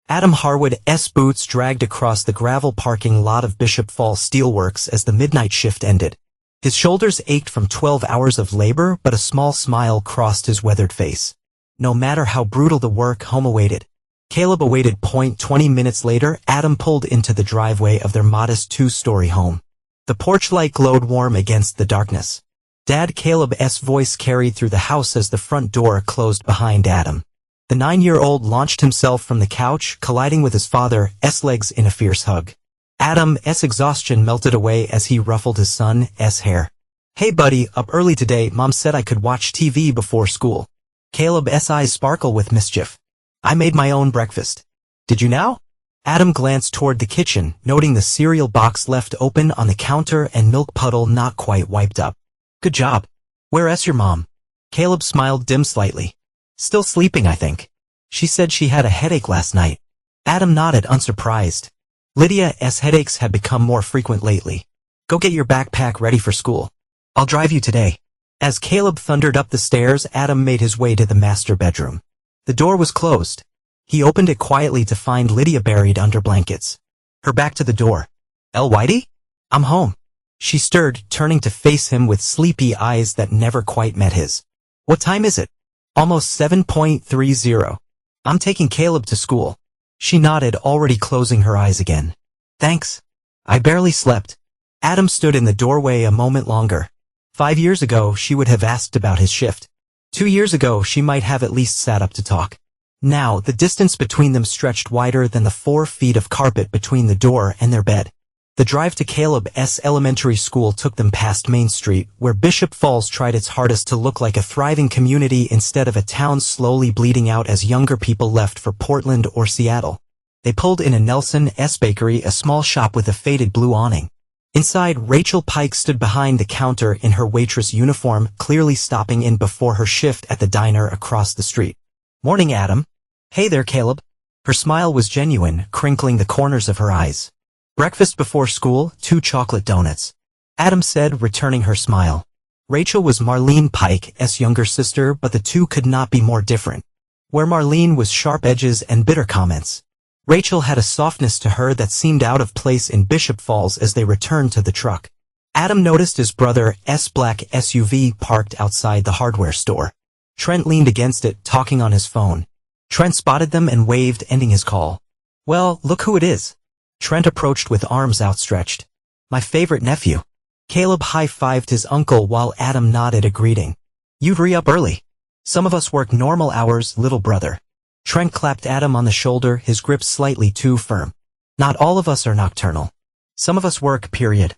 Adam Harwood's boots dragged across the gravel parking lot of Bishop Falls Steelworks as the midnight shift ended. His shoulders ached from 12 hours of labor, but a small smile crossed his weathered face. No matter how brutal the work, home awaited. Caleb awaited. 20 minutes later, Adam pulled into the driveway of their modest two-story home. The porch light glowed warm against the darkness. Dad, Caleb's voice carried through the house as the front door closed behind Adam. The 9-year-old launched himself from the couch, colliding with his father's legs in a fierce hug. Adam's exhaustion melted away as he ruffled his son's hair. "Hey buddy, up early today. Mom said I could watch TV before school." Caleb's eyes sparkle with mischief. "I made my own breakfast." "Did you now?" Adam glanced toward the kitchen, noting the cereal box left open on the counter and milk puddle not quite wiped up. "Good job. Where's your mom?" Caleb smiled slightly. "Still sleeping, I think. She said she had a headache last night." Adam nodded, unsurprised. Lydia's headaches had become more frequent lately. "Go get your backpack ready for school. I'll drive you today." As Caleb thundered up the stairs, Adam made his way to the master bedroom. The door was closed. He opened it quietly to find Lydia buried under blankets. Her back to the door. "Whitey? I'm home." She stirred, turning to face him with sleepy eyes that never quite met his. "What time is it?" "Almost 7:30. I'm taking Caleb to school." She nodded, already closing her eyes again. "Thanks. I barely slept." Adam stood in the doorway a moment longer. 5 years ago, she would have asked about his shift. 2 years ago, she might have at least sat up to talk. Now, the distance between them stretched wider than the 4 feet of carpet between the door and their bed. The drive to Caleb's elementary school took them past Main Street, where Bishop Falls tried its hardest to look like a thriving community instead of a town slowly bleeding out as younger people left for Portland or Seattle. They pulled in a Nelson's Bakery, a small shop with a faded blue awning. Inside, Rachel Pike stood behind the counter in her waitress uniform, clearly stopping in before her shift at the diner across the street. "Morning, Adam." "Hey there, Caleb." Her smile was genuine, crinkling the corners of her eyes. "Breakfast before school, 2 chocolate donuts," Adam said, returning her smile. Rachel was Marlene Pike's younger sister, but the two could not be more different. Where Marlene was sharp edges and bitter comments, Rachel had a softness to her that seemed out of place in Bishop Falls. As they returned to the truck, Adam noticed his brother's black SUV parked outside the hardware store. Trent leaned against it, talking on his phone. Trent spotted them and waved, ending his call. "Well, look who it is." Trent approached with arms outstretched. "My favorite nephew." Caleb high-fived his uncle while Adam nodded a greeting. "You'd re-up early." "Some of us work normal hours, little brother." Trent clapped Adam on the shoulder, his grip slightly too firm. "Not all of us are nocturnal. Some of us work, period."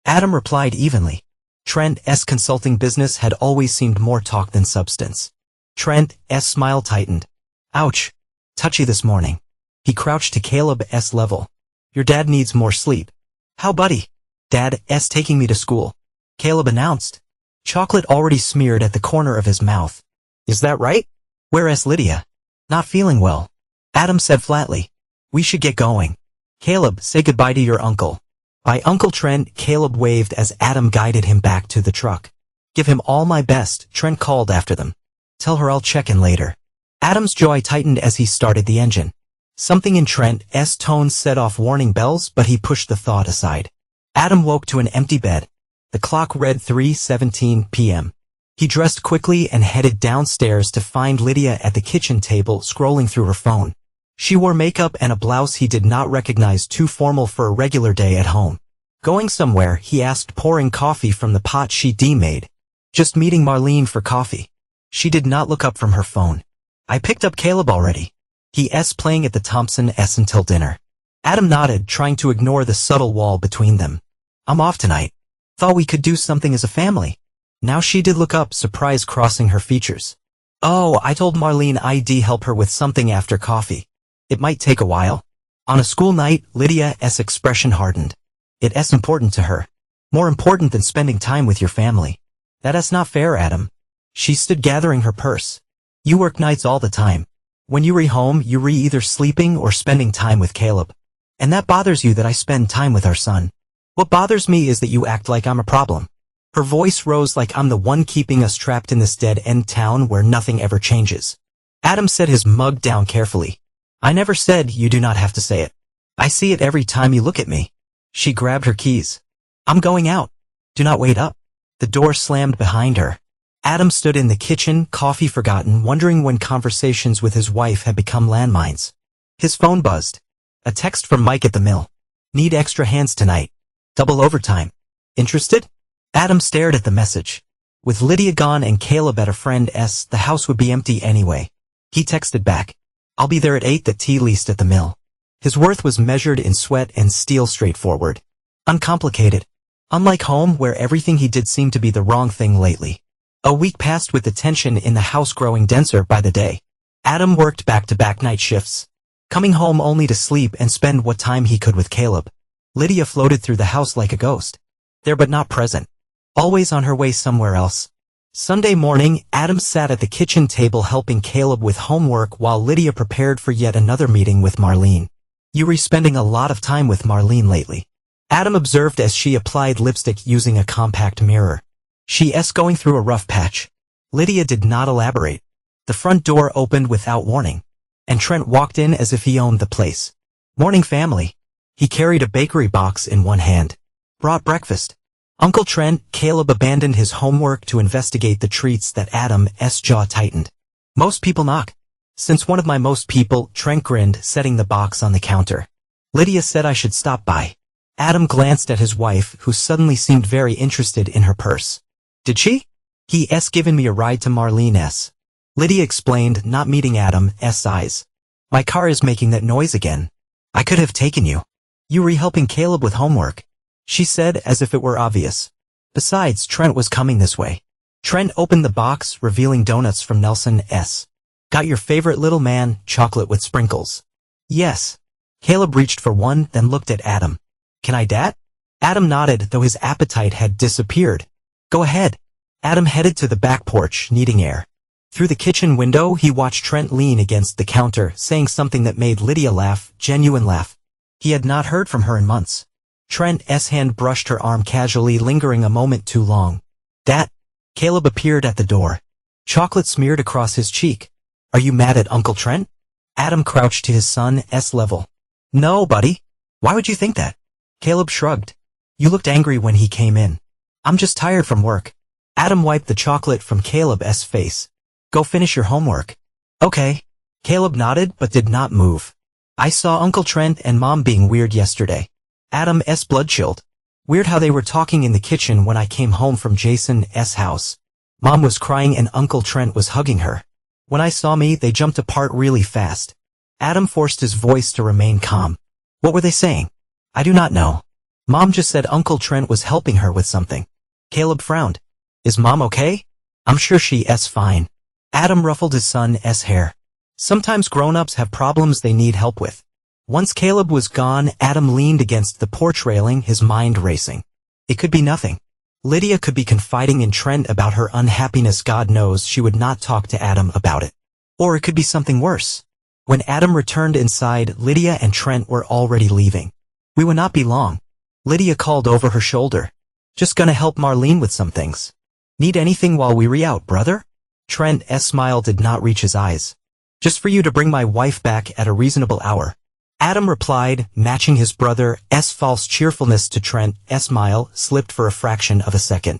Adam replied evenly. Trent's consulting business had always seemed more talk than substance. Trent's smile tightened. "Ouch. Touchy this morning." He crouched to Caleb's level. "Your dad needs more sleep." "How buddy?" "Dad's taking me to school," Caleb announced. Chocolate already smeared at the corner of his mouth. "Is that right? Where's Lydia?" "Not feeling well," Adam said flatly. "We should get going." "Caleb, say goodbye to your uncle." "Bye, Uncle Trent," Caleb waved as Adam guided him back to the truck. "Give him all my best," Trent called after them. "Tell her I'll check in later." Adam's jaw tightened as he started the engine. Something in Trent's tone set off warning bells, but he pushed the thought aside. Adam woke to an empty bed. The clock read 3:17 p.m. He dressed quickly and headed downstairs to find Lydia at the kitchen table, scrolling through her phone. She wore makeup and a blouse he did not recognize, too formal for a regular day at home. "Going somewhere?" he asked, pouring coffee from the pot she'd made. "Just meeting Marlene for coffee." She did not look up from her phone. "I picked up Caleb already. He's playing at the Thompson's until dinner." Adam nodded, trying to ignore the subtle wall between them. "I'm off tonight. Thought we could do something as a family." Now she did look up, surprise crossing her features. "Oh, I told Marlene I'd help her with something after coffee. It might take a while." On a school night, Lydia's expression hardened. It's important to her. More important than spending time with your family. "That's not fair, Adam." She stood gathering her purse. "You work nights all the time. When you home, you either sleeping or spending time with Caleb. And that bothers you that I spend time with our son. What bothers me is that you act like I'm a problem." Her voice rose like I'm the one keeping us trapped in this dead-end town where nothing ever changes. Adam set his mug down carefully. I never said you do not have to say it. I see it every time you look at me. She grabbed her keys. I'm going out. Do not wait up. The door slammed behind her. Adam stood in the kitchen, coffee forgotten, wondering when conversations with his wife had become landmines. His phone buzzed. A text from Mike at the mill. Need extra hands tonight. Double overtime. Interested? Adam stared at the message. With Lydia gone and Caleb at a friend's, the house would be empty anyway. He texted back. I'll be there at 8 at least at the mill. His worth was measured in sweat and steel, straightforward. Uncomplicated. Unlike home, where everything he did seemed to be the wrong thing lately. A week passed with the tension in the house growing denser by the day. Adam worked back-to-back night shifts, coming home only to sleep and spend what time he could with Caleb. Lydia floated through the house like a ghost. There but not present. Always on her way somewhere else. Sunday morning, Adam sat at the kitchen table helping Caleb with homework while Lydia prepared for yet another meeting with Marlene. You're spending a lot of time with Marlene lately. Adam observed as she applied lipstick using a compact mirror. She's going through a rough patch. Lydia did not elaborate. The front door opened without warning, and Trent walked in as if he owned the place. Morning, family. He carried a bakery box in one hand. Brought breakfast. Uncle Trent. Caleb abandoned his homework to investigate the treats that Adam's jaw tightened. Most people knock. Since one of my most people, Trent grinned, setting the box on the counter. Lydia said I should stop by. Adam glanced at his wife, who suddenly seemed very interested in her purse. Did she? He's given me a ride to Marlene's. Lydia explained, not meeting Adam's eyes. My car is making that noise again. I could have taken you. You were helping Caleb with homework, she said as if it were obvious. Besides, Trent was coming this way. Trent opened the box, revealing donuts from Nelson's. Got your favorite little man, chocolate with sprinkles. Yes. Caleb reached for one, then looked at Adam. Can I dat? Adam nodded, though his appetite had disappeared. Go ahead. Adam headed to the back porch, needing air. Through the kitchen window, he watched Trent lean against the counter, saying something that made Lydia laugh, genuine laugh. He had not heard from her in months. Trent's hand brushed her arm casually, lingering a moment too long. Dat? Caleb appeared at the door. Chocolate smeared across his cheek. Are you mad at Uncle Trent? Adam crouched to his son's level. No, buddy. Why would you think that? Caleb shrugged. You looked angry when he came in. I'm just tired from work. Adam wiped the chocolate from Caleb's face. Go finish your homework. Okay. Caleb nodded but did not move. I saw Uncle Trent and Mom being weird yesterday. Adam's blood chilled. Weird how they were talking in the kitchen when I came home from Jason's house. Mom was crying and Uncle Trent was hugging her. When I saw me, they jumped apart really fast. Adam forced his voice to remain calm. What were they saying? I do not know. Mom just said Uncle Trent was helping her with something. Caleb frowned. Is Mom okay? I'm sure she's fine. Adam ruffled his son's hair. Sometimes grown-ups have problems they need help with. Once Caleb was gone, Adam leaned against the porch railing, his mind racing. It could be nothing. Lydia could be confiding in Trent about her unhappiness. God knows she would not talk to Adam about it. Or it could be something worse. When Adam returned inside, Lydia and Trent were already leaving. We would not be long. Lydia called over her shoulder. Just gonna help Marlene with some things. Need anything while we out, brother? Trent's smile did not reach his eyes. Just for you to bring my wife back at a reasonable hour. Adam replied, matching his brother's false cheerfulness to Trent's smile, slipped for a fraction of a second.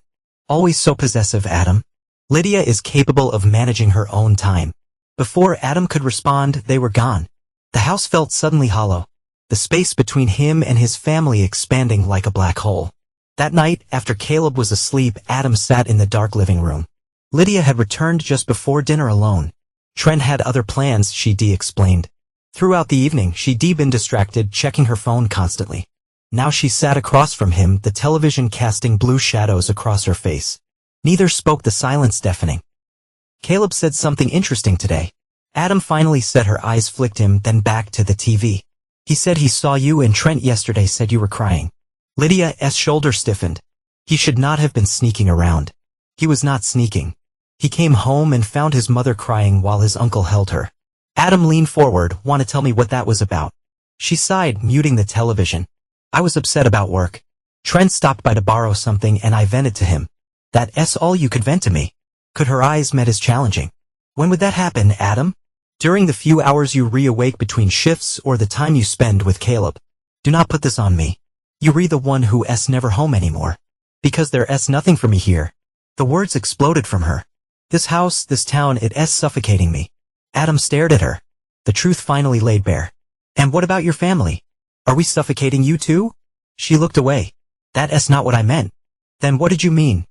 Always so possessive, Adam. Lydia is capable of managing her own time. Before Adam could respond, they were gone. The house felt suddenly hollow. The space between him and his family expanding like a black hole. That night, after Caleb was asleep, Adam sat in the dark living room. Lydia had returned just before dinner alone. Trent had other plans, she'd explained. Throughout the evening, she'd been distracted, checking her phone constantly. Now she sat across from him, the television casting blue shadows across her face. Neither spoke, the silence deafening. Caleb said something interesting today. Adam finally said, her eyes flicked him, then back to the TV. He said he saw you and Trent yesterday, said you were crying. Lydia's shoulder stiffened. He should not have been sneaking around. He was not sneaking. He came home and found his mother crying while his uncle held her. Adam leaned forward. Want to tell me what that was about? She sighed, muting the television. I was upset about work. Trent stopped by to borrow something and I vented to him. That's all you could vent to me? Could her eyes met his challenging. When would that happen, Adam? During the few hours you reawake between shifts or the time you spend with Caleb. Do not put this on me. You re the one who never home anymore. Because there's nothing for me here. The words exploded from her. This house, this town, it's suffocating me. Adam stared at her. The truth finally laid bare. And what about your family? Are we suffocating you too? She looked away. That's not what I meant. Then what did you mean?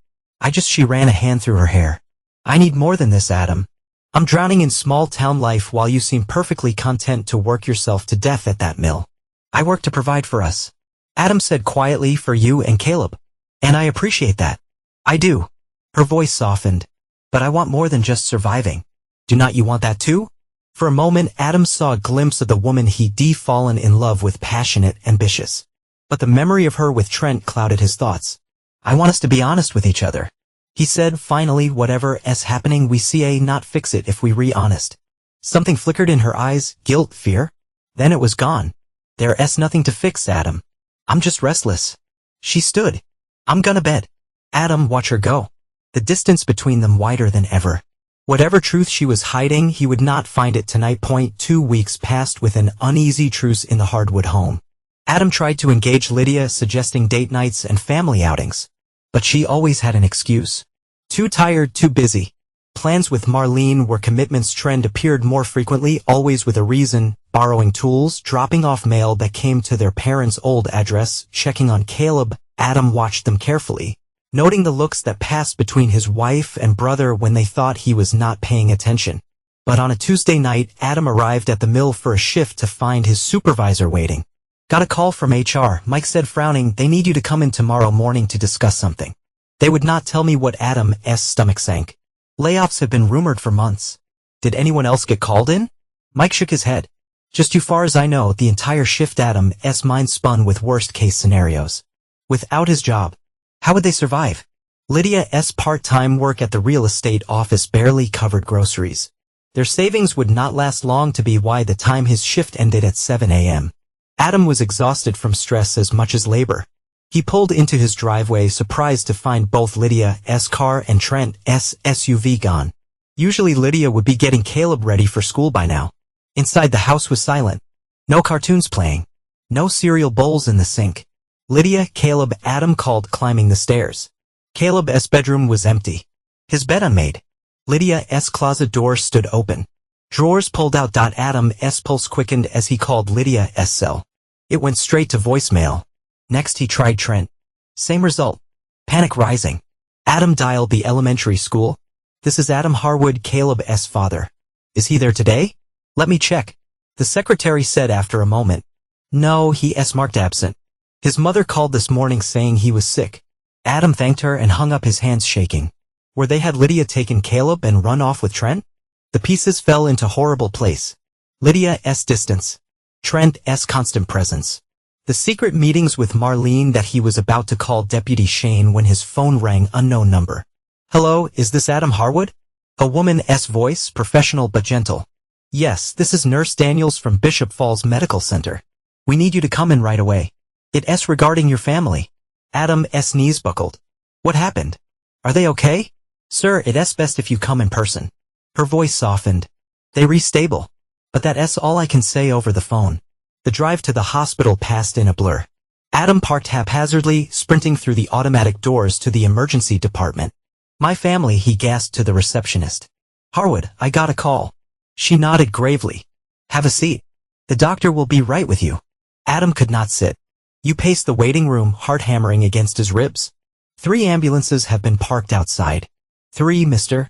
She ran a hand through her hair. I need more than this, Adam. I'm drowning in small town life while you seem perfectly content to work yourself to death at that mill. I work to provide for us. Adam said quietly, for you and Caleb. And I appreciate that. I do. Her voice softened. But I want more than just surviving. Do not you want that too? For a moment, Adam saw a glimpse of the woman he'd fallen in love with, passionate, ambitious. But the memory of her with Trent clouded his thoughts. I want us to be honest with each other. He said, finally, whatever's happening we see not fix it if we honest. Something flickered in her eyes, guilt, fear. Then it was gone. There's nothing to fix, Adam. I'm just restless. She stood. I'm gonna bed. Adam, watch her go. The distance between them wider than ever. Whatever truth she was hiding, he would not find it tonight. 2 weeks passed with an uneasy truce in the hardwood home. Adam tried to engage Lydia, suggesting date nights and family outings. But she always had an excuse. Too tired, too busy. Plans with Marlene were commitments. Trent appeared more frequently, always with a reason, borrowing tools, dropping off mail that came to their parents' old address, checking on Caleb. Adam watched them carefully, noting the looks that passed between his wife and brother when they thought he was not paying attention. But on a Tuesday night, Adam arrived at the mill for a shift to find his supervisor waiting. Got a call from HR, Mike said, frowning. They need you to come in tomorrow morning to discuss something. They would not tell me what. Adam's stomach sank. Layoffs have been rumored for months. Did anyone else get called in? Mike shook his head. Just too far as I know, the entire shift. Adam's mind spun with worst-case scenarios. Without his job, how would they survive? Lydia's part-time work at the real estate office barely covered groceries. Their savings would not last long. To be why the time his shift ended at 7 a.m. Adam was exhausted from stress as much as labor. He pulled into his driveway, surprised to find both Lydia's car and Trent's SUV gone. Usually Lydia would be getting Caleb ready for school by now. Inside the house was silent. No cartoons playing. No cereal bowls in the sink. Lydia, Caleb, Adam called, climbing the stairs. Caleb's bedroom was empty. His bed unmade. Lydia's closet door stood open. Drawers pulled out. Adam's pulse quickened as he called Lydia's cell. It went straight to voicemail. Next he tried Trent. Same result. Panic rising. Adam dialed the elementary school. This is Adam Harwood, Caleb's father. Is he there today? Let me check. The secretary said after a moment. No, he's marked absent. His mother called this morning saying he was sick. Adam thanked her and hung up, his hands shaking. Where they had Lydia taken Caleb and run off with Trent? The pieces fell into horrible place. Lydia's distance. Trent's constant presence. The secret meetings with Marlene that he was about to call Deputy Shane when his phone rang, unknown number. Hello, is this Adam Harwood? A woman's voice, professional but gentle. Yes, this is Nurse Daniels from Bishop Falls Medical Center. We need you to come in right away. It's regarding your family. Adam's knees buckled. What happened? Are they okay? Sir, it's best if you come in person. Her voice softened. They re-stable. But that's all I can say over the phone. The drive to the hospital passed in a blur. Adam parked haphazardly, sprinting through the automatic doors to the emergency department. My family, he gasped to the receptionist. Harwood, I got a call. She nodded gravely. Have a seat. The doctor will be right with you. Adam could not sit. You paced the waiting room, heart hammering against his ribs. 3 ambulances have been parked outside. 3, Mr.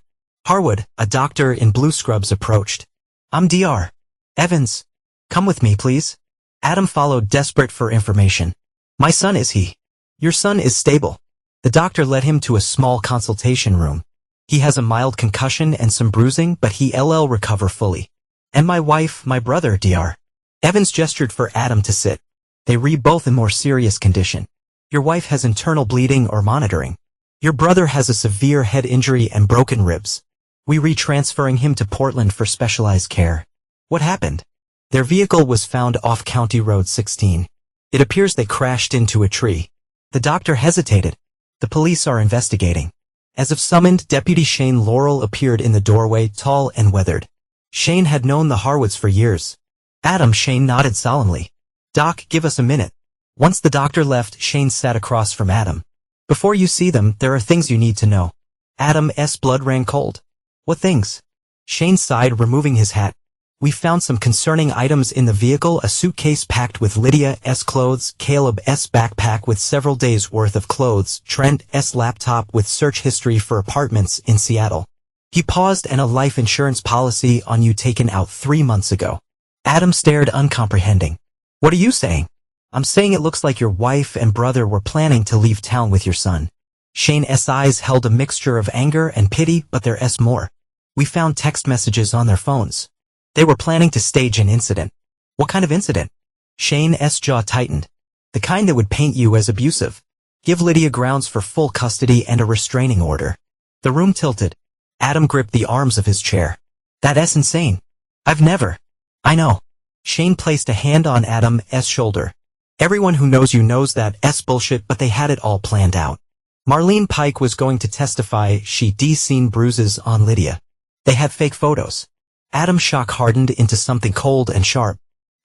Harwood, a doctor in blue scrubs, approached. I'm Dr. Evans. Come with me, please. Adam followed, desperate for information. My son, is he? Your son is stable. The doctor led him to a small consultation room. He has a mild concussion and some bruising, but he'll recover fully. And my wife, my brother, Dr. Evans gestured for Adam to sit. They re both in more serious condition. Your wife has internal bleeding or monitoring. Your brother has a severe head injury and broken ribs. We re-transferring him to Portland for specialized care. What happened? Their vehicle was found off County Road 16. It appears they crashed into a tree. The doctor hesitated. The police are investigating. As if summoned, Deputy Shane Laurel appeared in the doorway, tall and weathered. Shane had known the Harwoods for years. Adam, Shane nodded solemnly. Doc, give us a minute. Once the doctor left, Shane sat across from Adam. Before you see them, there are things you need to know. Adam's blood ran cold. What things? Shane sighed, removing his hat. We found some concerning items in the vehicle, a suitcase packed with Lydia's clothes, Caleb's backpack with several days' worth of clothes, Trent's laptop with search history for apartments in Seattle. He paused, and a life insurance policy on you taken out 3 months ago. Adam stared, uncomprehending. What are you saying? I'm saying it looks like your wife and brother were planning to leave town with your son. Shane's eyes held a mixture of anger and pity, but there's more. We found text messages on their phones. They were planning to stage an incident. What kind of incident? Shane's jaw tightened. The kind that would paint you as abusive. Give Lydia grounds for full custody and a restraining order. The room tilted. Adam gripped the arms of his chair. That's insane. I've never. I know. Shane placed a hand on Adam's shoulder. Everyone who knows you knows that's bullshit, but they had it all planned out. Marlene Pike was going to testify she'd seen bruises on Lydia. They had fake photos. Adam's shock hardened into something cold and sharp.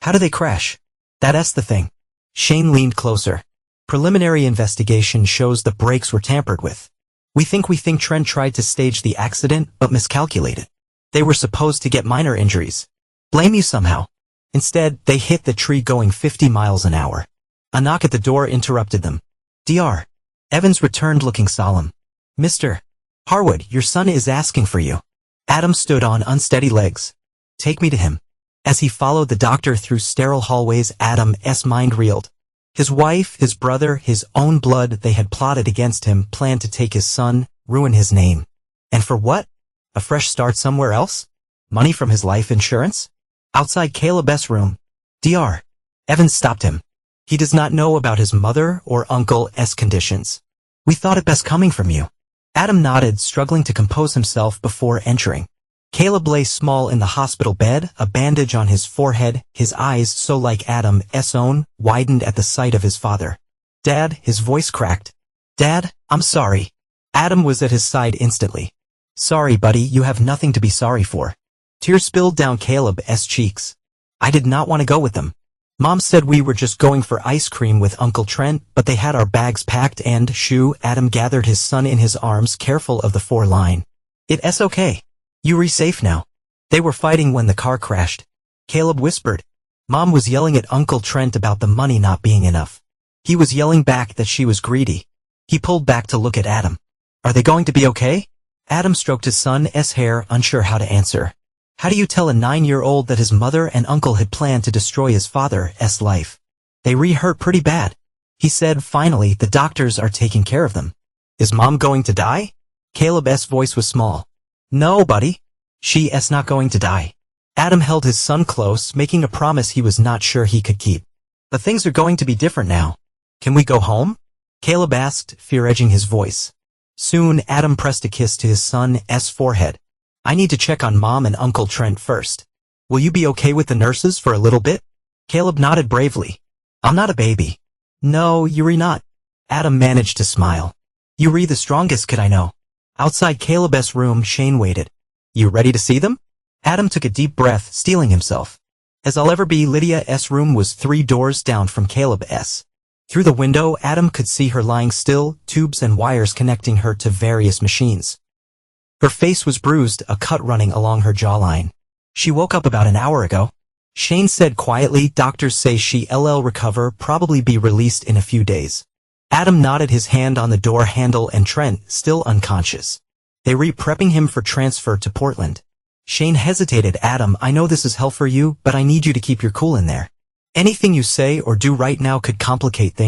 How do they crash? That's the thing. Shane leaned closer. Preliminary investigation shows the brakes were tampered with. We think Trent tried to stage the accident but miscalculated. They were supposed to get minor injuries. Blame you somehow. Instead, they hit the tree going 50 miles an hour. A knock at the door interrupted them. Dr. Evans returned, looking solemn. Mr. Harwood, your son is asking for you. Adam stood on unsteady legs. Take me to him. As he followed the doctor through sterile hallways, Adam's mind reeled. His wife, his brother, his own blood, they had plotted against him, planned to take his son, ruin his name. And for what? A fresh start somewhere else? Money from his life insurance? Outside Caleb's room, Dr. Evans stopped him. He does not know about his mother or uncle's conditions. We thought it best coming from you. Adam nodded, struggling to compose himself before entering. Caleb lay small in the hospital bed, a bandage on his forehead, his eyes, so like Adam's own, widened at the sight of his father. Dad, his voice cracked. Dad, I'm sorry. Adam was at his side instantly. Sorry, buddy, you have nothing to be sorry for. Tears spilled down Caleb's cheeks. I did not want to go with them. Mom said we were just going for ice cream with Uncle Trent, but they had our bags packed and Adam gathered his son in his arms, careful of the 4-line. It's okay. You're safe now. They were fighting when the car crashed. Caleb whispered. Mom was yelling at Uncle Trent about the money not being enough. He was yelling back that she was greedy. He pulled back to look at Adam. Are they going to be okay? Adam stroked his son's hair, unsure how to answer. How do you tell a 9-year-old that his mother and uncle had planned to destroy his father's life? They hurt pretty bad. He said, finally, the doctors are taking care of them. Is Mom going to die? Caleb's voice was small. No, buddy. She's not going to die. Adam held his son close, making a promise he was not sure he could keep. But things are going to be different now. Can we go home? Caleb asked, fear edging his voice. Soon, Adam pressed a kiss to his son's forehead. I need to check on Mom and Uncle Trent first. Will you be okay with the nurses for a little bit? Caleb nodded bravely. I'm not a baby. No, you're not. Adam managed to smile. You're the strongest kid I know. Outside Caleb's room, Shane waited. You ready to see them? Adam took a deep breath, steeling himself. As I'll ever be. Lydia's room was 3 doors down from Caleb's. Through the window, Adam could see her lying still, tubes and wires connecting her to various machines. Her face was bruised, a cut running along her jawline. She woke up about an hour ago. Shane said quietly, doctors say she'll recover, probably be released in a few days. Adam nodded, his hand on the door handle, and Trent, still unconscious. They were prepping him for transfer to Portland. Shane hesitated. Adam, I know this is hell for you, but I need you to keep your cool in there. Anything you say or do right now could complicate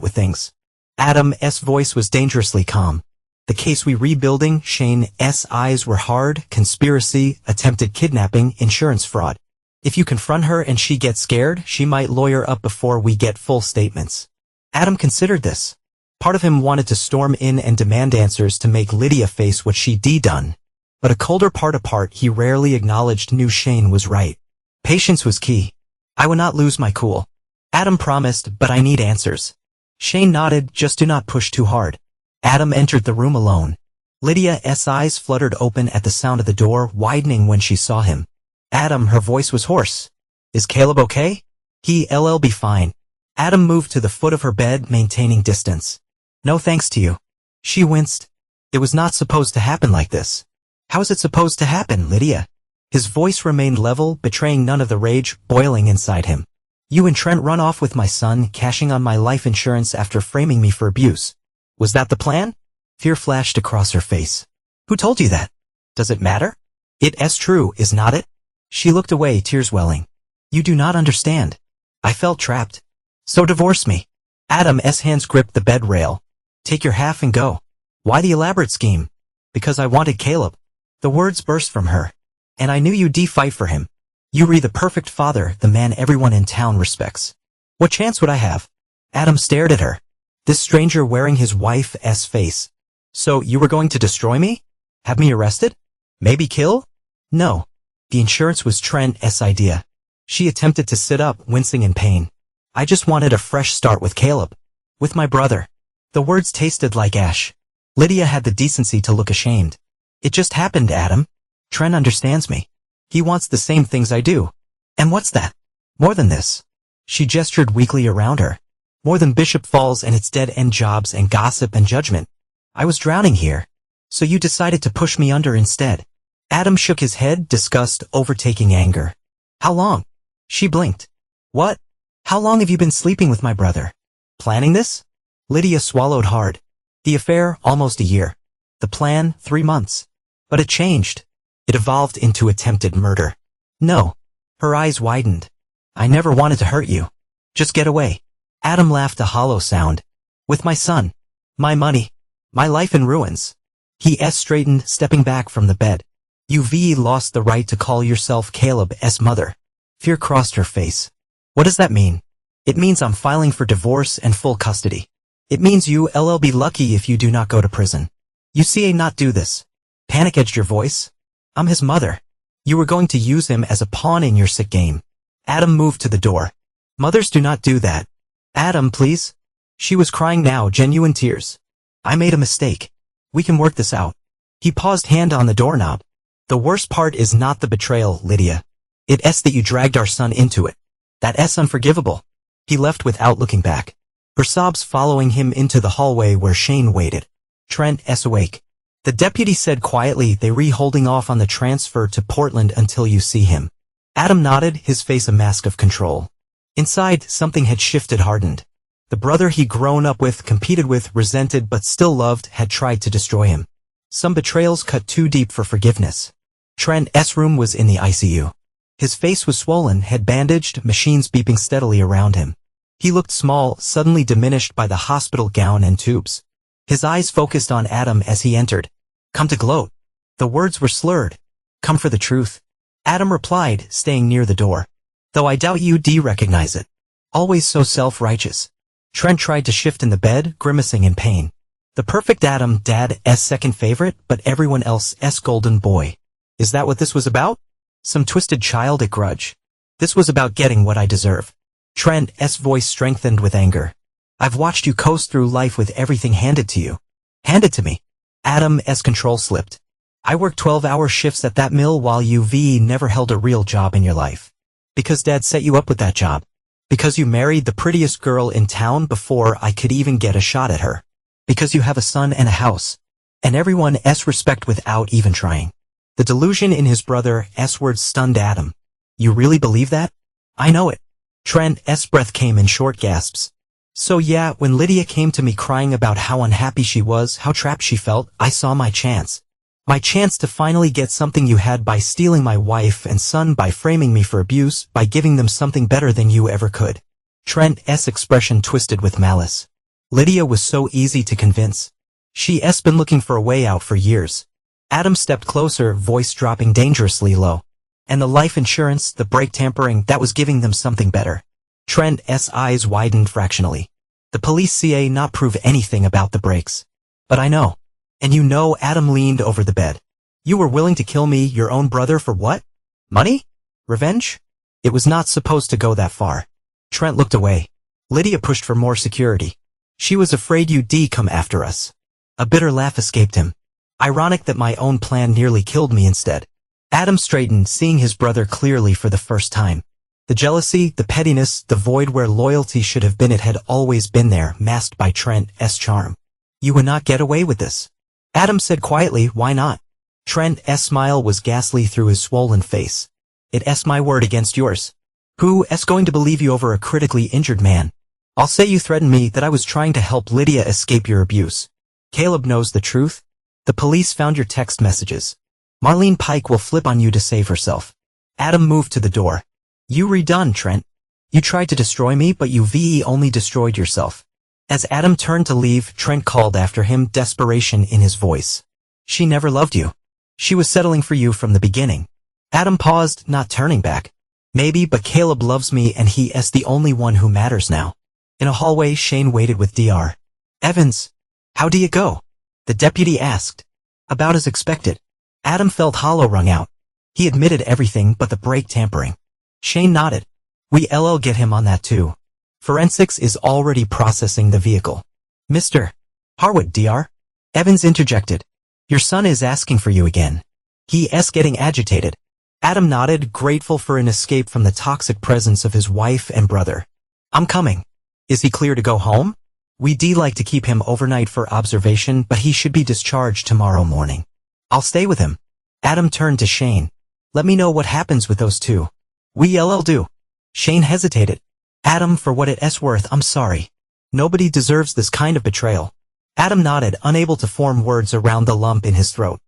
with things. Adam's voice was dangerously calm. The case we rebuilding. Shane's eyes were hard. Conspiracy, attempted kidnapping, insurance fraud. If you confront her and she gets scared, she might lawyer up before we get full statements. Adam considered this. Part of him wanted to storm in and demand answers to make Lydia face what she'd done. But a colder part he rarely acknowledged knew Shane was right. Patience was key. I will not lose my cool. Adam promised, but I need answers. Shane nodded, just do not push too hard. Adam entered the room alone. Lydia's eyes fluttered open at the sound of the door, widening when she saw him. Adam, her voice was hoarse. Is Caleb okay? He'll be fine. Adam moved to the foot of her bed, maintaining distance. No thanks to you. She winced. It was not supposed to happen like this. How is it supposed to happen, Lydia? His voice remained level, betraying none of the rage boiling inside him. You and Trent run off with my son, cashing on my life insurance after framing me for abuse. Was that the plan? Fear flashed across her face. Who told you that? Does it matter? It's true, is not it? She looked away, tears welling. You do not understand. I felt trapped. So divorce me. Adam's hands gripped the bed rail. Take your half and go. Why the elaborate scheme? Because I wanted Caleb. The words burst from her. And I knew you'd fight for him. You were the perfect father, the man everyone in town respects. What chance would I have? Adam stared at her. This stranger wearing his wife's face. So you were going to destroy me? Have me arrested? Maybe kill? No. The insurance was Trent's idea. She attempted to sit up, wincing in pain. I just wanted a fresh start with Caleb. With my brother. The words tasted like ash. Lydia had the decency to look ashamed. It just happened, Adam. Trent understands me. He wants the same things I do. And what's that? More than this. She gestured weakly around her. More than Bishop Falls and its dead-end jobs and gossip and judgment. I was drowning here. So you decided to push me under instead. Adam shook his head, disgust overtaking anger. How long? She blinked. What? How long have you been sleeping with my brother? Planning this? Lydia swallowed hard. The affair, almost a year. The plan, 3 months. But it changed. It evolved into attempted murder. No. Her eyes widened. I never wanted to hurt you. Just get away. Adam laughed a hollow sound. With my son. My money. My life in ruins. He straightened, stepping back from the bed. You've lost the right to call yourself Caleb's mother. Fear crossed her face. What does that mean? It means I'm filing for divorce and full custody. It means you'll be lucky if you do not go to prison. You see not do this. Panic edged your voice. I'm his mother. You were going to use him as a pawn in your sick game. Adam moved to the door. Mothers do not do that. Adam, please. She was crying now, genuine tears. I made a mistake. We can work this out. He paused, hand on the doorknob. The worst part is not the betrayal, Lydia. It's that you dragged our son into it. That's unforgivable. He left without looking back. Her sobs following him into the hallway where Shane waited. Trent's awake. The deputy said quietly, they holding off on the transfer to Portland until you see him. Adam nodded, his face a mask of control. Inside, something had shifted, hardened. The brother he'd grown up with, competed with, resented but still loved, had tried to destroy him. Some betrayals cut too deep for forgiveness. Trent's room was in the ICU. His face was swollen, head bandaged, machines beeping steadily around him. He looked small, suddenly diminished by the hospital gown and tubes. His eyes focused on Adam as he entered. Come to gloat. The words were slurred. Come for the truth. Adam replied, staying near the door. Though I doubt you'd recognize it. Always so self-righteous. Trent tried to shift in the bed, grimacing in pain. The perfect Adam, Dad's second favorite, but everyone else's golden boy. Is that what this was about? Some twisted childish grudge. This was about getting what I deserve. Trent's voice strengthened with anger. I've watched you coast through life with everything handed to you. Handed to me. Adam's control slipped. I worked 12-hour shifts at that mill while you've never held a real job in your life. Because Dad set you up with that job. Because you married the prettiest girl in town before I could even get a shot at her. Because you have a son and a house. And everyone's respect without even trying. The delusion in his brother's words stunned Adam. You really believe that? I know it. Trent's breath came in short gasps. So yeah, when Lydia came to me crying about how unhappy she was, how trapped she felt, I saw my chance. My chance to finally get something you had by stealing my wife and son, by framing me for abuse, by giving them something better than you ever could. Trent's expression twisted with malice. Lydia was so easy to convince. She's been looking for a way out for years. Adam stepped closer, voice dropping dangerously low. And the life insurance, the brake tampering, that was giving them something better. Trent's eyes widened fractionally. The police not prove anything about the brakes. But I know. And you know. Adam leaned over the bed. You were willing to kill me, your own brother, for what? Money? Revenge? It was not supposed to go that far. Trent looked away. Lydia pushed for more security. She was afraid you'd come after us. A bitter laugh escaped him. Ironic that my own plan nearly killed me instead. Adam straightened, seeing his brother clearly for the first time. The jealousy, the pettiness, the void where loyalty should have been, it had always been there, masked by Trent's charm. You would not get away with this. Adam said quietly, why not? Trent's smile was ghastly through his swollen face. It's my word against yours. Who's going to believe you over a critically injured man? I'll say you threatened me, that I was trying to help Lydia escape your abuse. Caleb knows the truth. The police found your text messages. Marlene Pike will flip on you to save herself. Adam moved to the door. You redone, Trent. You tried to destroy me, but you only destroyed yourself. As Adam turned to leave, Trent called after him, desperation in his voice. She never loved you. She was settling for you from the beginning. Adam paused, not turning back. Maybe, but Caleb loves me and he's the only one who matters now. In a hallway, Shane waited with Dr. Evans. How do you go? The deputy asked. About as expected. Adam felt hollow wrung out. He admitted everything but the brake tampering. Shane nodded. We'll get him on that too. Forensics is already processing the vehicle. Mr. Harwood, Dr. Evans interjected. Your son is asking for you again. He's getting agitated. Adam nodded, grateful for an escape from the toxic presence of his wife and brother. I'm coming. Is he clear to go home? We'd like to keep him overnight for observation, but he should be discharged tomorrow morning. I'll stay with him. Adam turned to Shane. Let me know what happens with those two. We'll do. Shane hesitated. Adam, for what it's worth, I'm sorry. Nobody deserves this kind of betrayal. Adam nodded, unable to form words around the lump in his throat.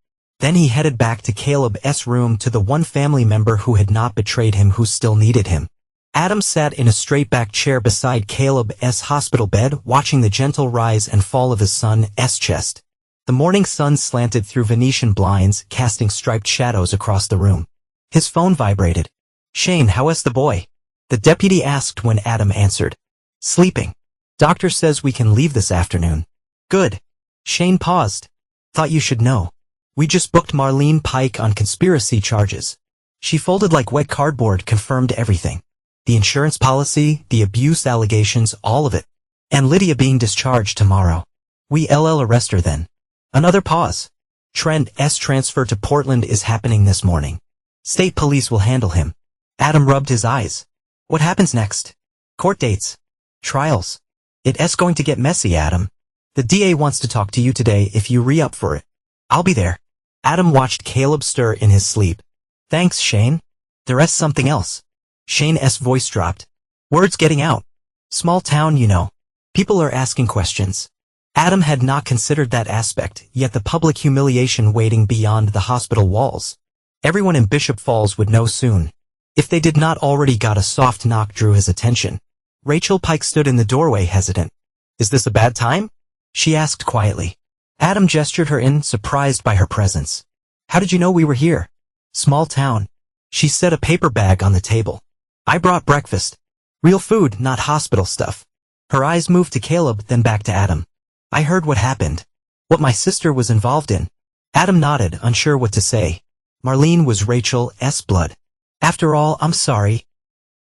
Then he headed back to Caleb's room, to the one family member who had not betrayed him, who still needed him. Adam sat in a straight-back chair beside Caleb's hospital bed, watching the gentle rise and fall of his son's chest. The morning sun slanted through Venetian blinds, casting striped shadows across the room. His phone vibrated. Shane, how's the boy? The deputy asked when Adam answered. Sleeping. Doctor says we can leave this afternoon. Good. Shane paused. Thought you should know. We just booked Marlene Pike on conspiracy charges. She folded like wet cardboard, confirmed everything. The insurance policy, the abuse allegations, all of it. And Lydia being discharged tomorrow. We'll arrest her then. Another pause. Trent's transfer to Portland is happening this morning. State police will handle him. Adam rubbed his eyes. What happens next? Court dates. Trials. It's going to get messy, Adam. The DA wants to talk to you today if you re-up for it. I'll be there. Adam watched Caleb stir in his sleep. Thanks, Shane. There's something else. Shane's voice dropped. Words getting out. Small town, you know. People are asking questions. Adam had not considered that aspect, yet the public humiliation waiting beyond the hospital walls. Everyone in Bishop Falls would know soon. If they did not already, got a soft knock drew his attention. Rachel Pike stood in the doorway, hesitant. Is this a bad time? She asked quietly. Adam gestured her in, surprised by her presence. How did you know we were here? Small town. She set a paper bag on the table. I brought breakfast. Real food, not hospital stuff. Her eyes moved to Caleb, then back to Adam. I heard what happened. What my sister was involved in. Adam nodded, unsure what to say. Marlene was Rachel's blood. After all, I'm sorry.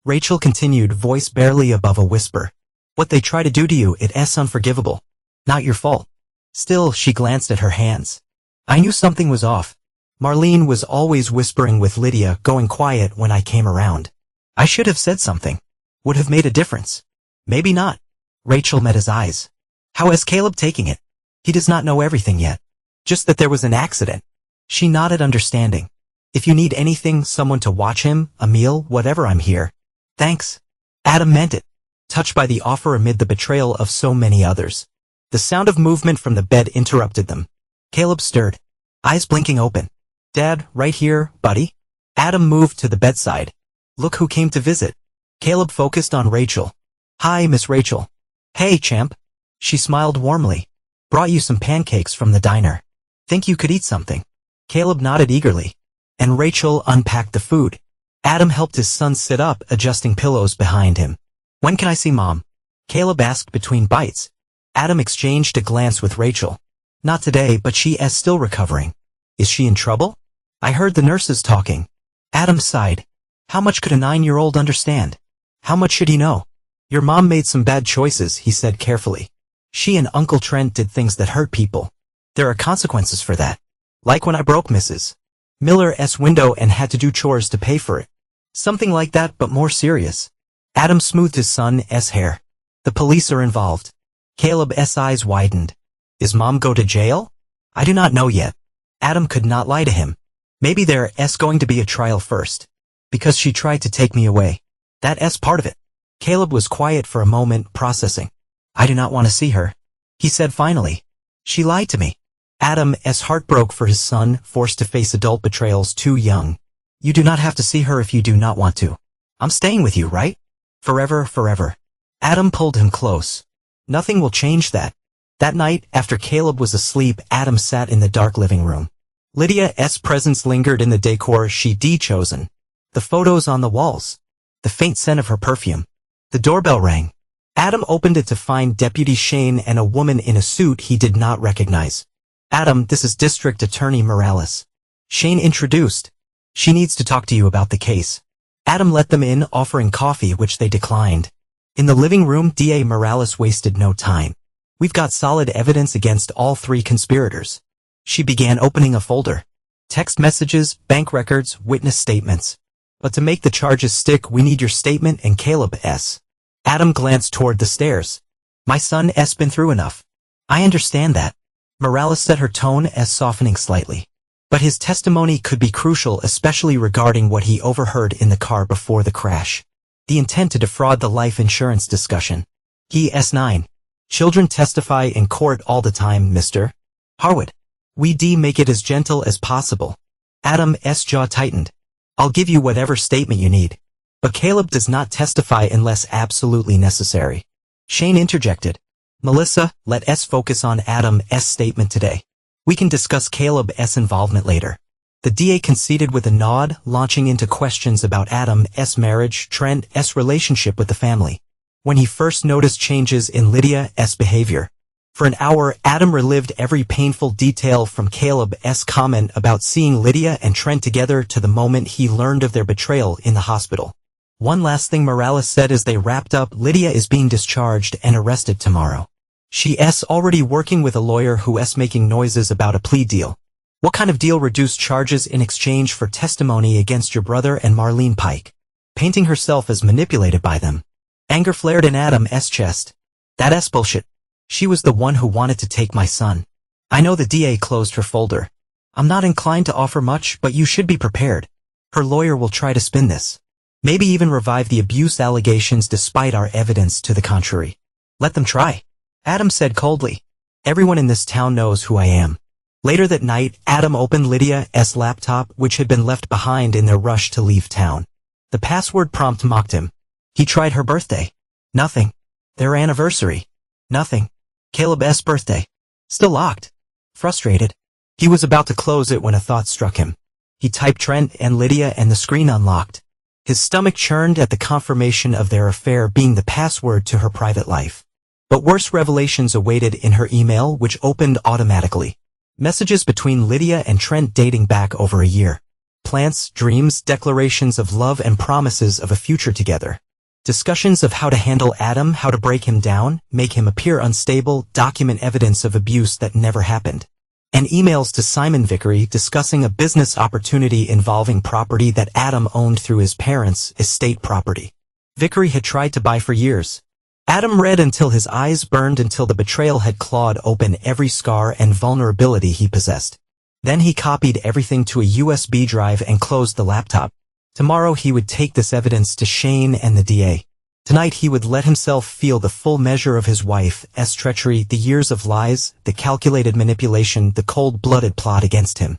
Rachel continued, voice barely above a whisper. What they try to do to you, it's unforgivable. Not your fault. Still, she glanced at her hands. I knew something was off. Marlene was always whispering with Lydia, going quiet when I came around. I should have said something. Would have made a difference. Maybe not. Rachel met his eyes. How is Caleb taking it? He does not know everything yet. Just that there was an accident. She nodded, understanding. If you need anything, someone to watch him, a meal, whatever, I'm here. Thanks. Adam meant it, touched by the offer amid the betrayal of so many others. The sound of movement from the bed interrupted them. Caleb stirred, eyes blinking open. Dad, right here, buddy? Adam moved to the bedside. Look who came to visit. Caleb focused on Rachel. Hi, Miss Rachel. Hey, champ. She smiled warmly. Brought you some pancakes from the diner. Think you could eat something? Caleb nodded eagerly. And Rachel unpacked the food. Adam helped his son sit up, adjusting pillows behind him. When can I see Mom? Caleb asked between bites. Adam exchanged a glance with Rachel. Not today, but she is still recovering. Is she in trouble? I heard the nurses talking. Adam sighed. How much could a 9-year-old understand? How much should he know? Your mom made some bad choices, he said carefully. She and Uncle Trent did things that hurt people. There are consequences for that. Like when I broke Mrs. Miller's window and had to do chores to pay for it. Something like that, but more serious. Adam smoothed his son's hair. The police are involved. Caleb's eyes widened. Is Mom go to jail? I do not know yet. Adam could not lie to him. Maybe there's going to be a trial first. Because she tried to take me away. That's part of it. Caleb was quiet for a moment, processing. I do not want to see her. He said finally. She lied to me. Adam's heart broke for his son, forced to face adult betrayals too young. You do not have to see her if you do not want to. I'm staying with you, right? Forever, forever. Adam pulled him close. Nothing will change that. That night, after Caleb was asleep, Adam sat in the dark living room. Lydia's presence lingered in the decor she'd chosen. The photos on the walls. The faint scent of her perfume. The doorbell rang. Adam opened it to find Deputy Shane and a woman in a suit he did not recognize. Adam, this is District Attorney Morales. Shane introduced. She needs to talk to you about the case. Adam let them in, offering coffee, which they declined. In the living room, DA Morales wasted no time. We've got solid evidence against all three conspirators. She began opening a folder. Text messages, bank records, witness statements. But to make the charges stick, we need your statement and Caleb's. Adam glanced toward the stairs. My son's been through enough. I understand that. Morales said, her tone as softening slightly. But his testimony could be crucial, especially regarding what he overheard in the car before the crash. The intent to defraud the life insurance discussion. He 9. Children testify in court all the time, Mr. Harwood. We make it as gentle as possible. Adam's jaw tightened. I'll give you whatever statement you need. But Caleb does not testify unless absolutely necessary. Shane interjected. Melissa, let us focus on Adam's statement today. We can discuss Caleb's involvement later. The DA conceded with a nod, launching into questions about Adam's marriage, Trent's relationship with the family. When he first noticed changes in Lydia's behavior. For an hour, Adam relived every painful detail from Caleb's comment about seeing Lydia and Trent together to the moment he learned of their betrayal in the hospital. One last thing Morales said as they wrapped up, Lydia is being discharged and arrested tomorrow. She's already working with a lawyer who's making noises about a plea deal. What kind of deal? Reduced charges in exchange for testimony against your brother and Marlene Pike. Painting herself as manipulated by them. Anger flared in Adam's chest. That's bullshit. She was the one who wanted to take my son. I know. The DA closed her folder. I'm not inclined to offer much, but you should be prepared. Her lawyer will try to spin this. Maybe even revive the abuse allegations despite our evidence to the contrary. Let them try. Adam said coldly. Everyone in this town knows who I am. Later that night, Adam opened Lydia's laptop, which had been left behind in their rush to leave town. The password prompt mocked him. He tried her birthday. Nothing. Their anniversary. Nothing. Caleb's birthday. Still locked. Frustrated. He was about to close it when a thought struck him. He typed Trent and Lydia and the screen unlocked. His stomach churned at the confirmation of their affair being the password to her private life. But worse revelations awaited in her email, which opened automatically. Messages between Lydia and Trent dating back over a year. Plans, dreams, declarations of love and promises of a future together. Discussions of how to handle Adam, how to break him down, make him appear unstable, document evidence of abuse that never happened. And emails to Simon Vickery discussing a business opportunity involving property that Adam owned through his parents' estate property. Vickery had tried to buy for years. Adam read until his eyes burned, until the betrayal had clawed open every scar and vulnerability he possessed. Then he copied everything to a USB drive and closed the laptop. Tomorrow he would take this evidence to Shane and the DA. Tonight he would let himself feel the full measure of his wife's treachery, the years of lies, the calculated manipulation, the cold-blooded plot against him.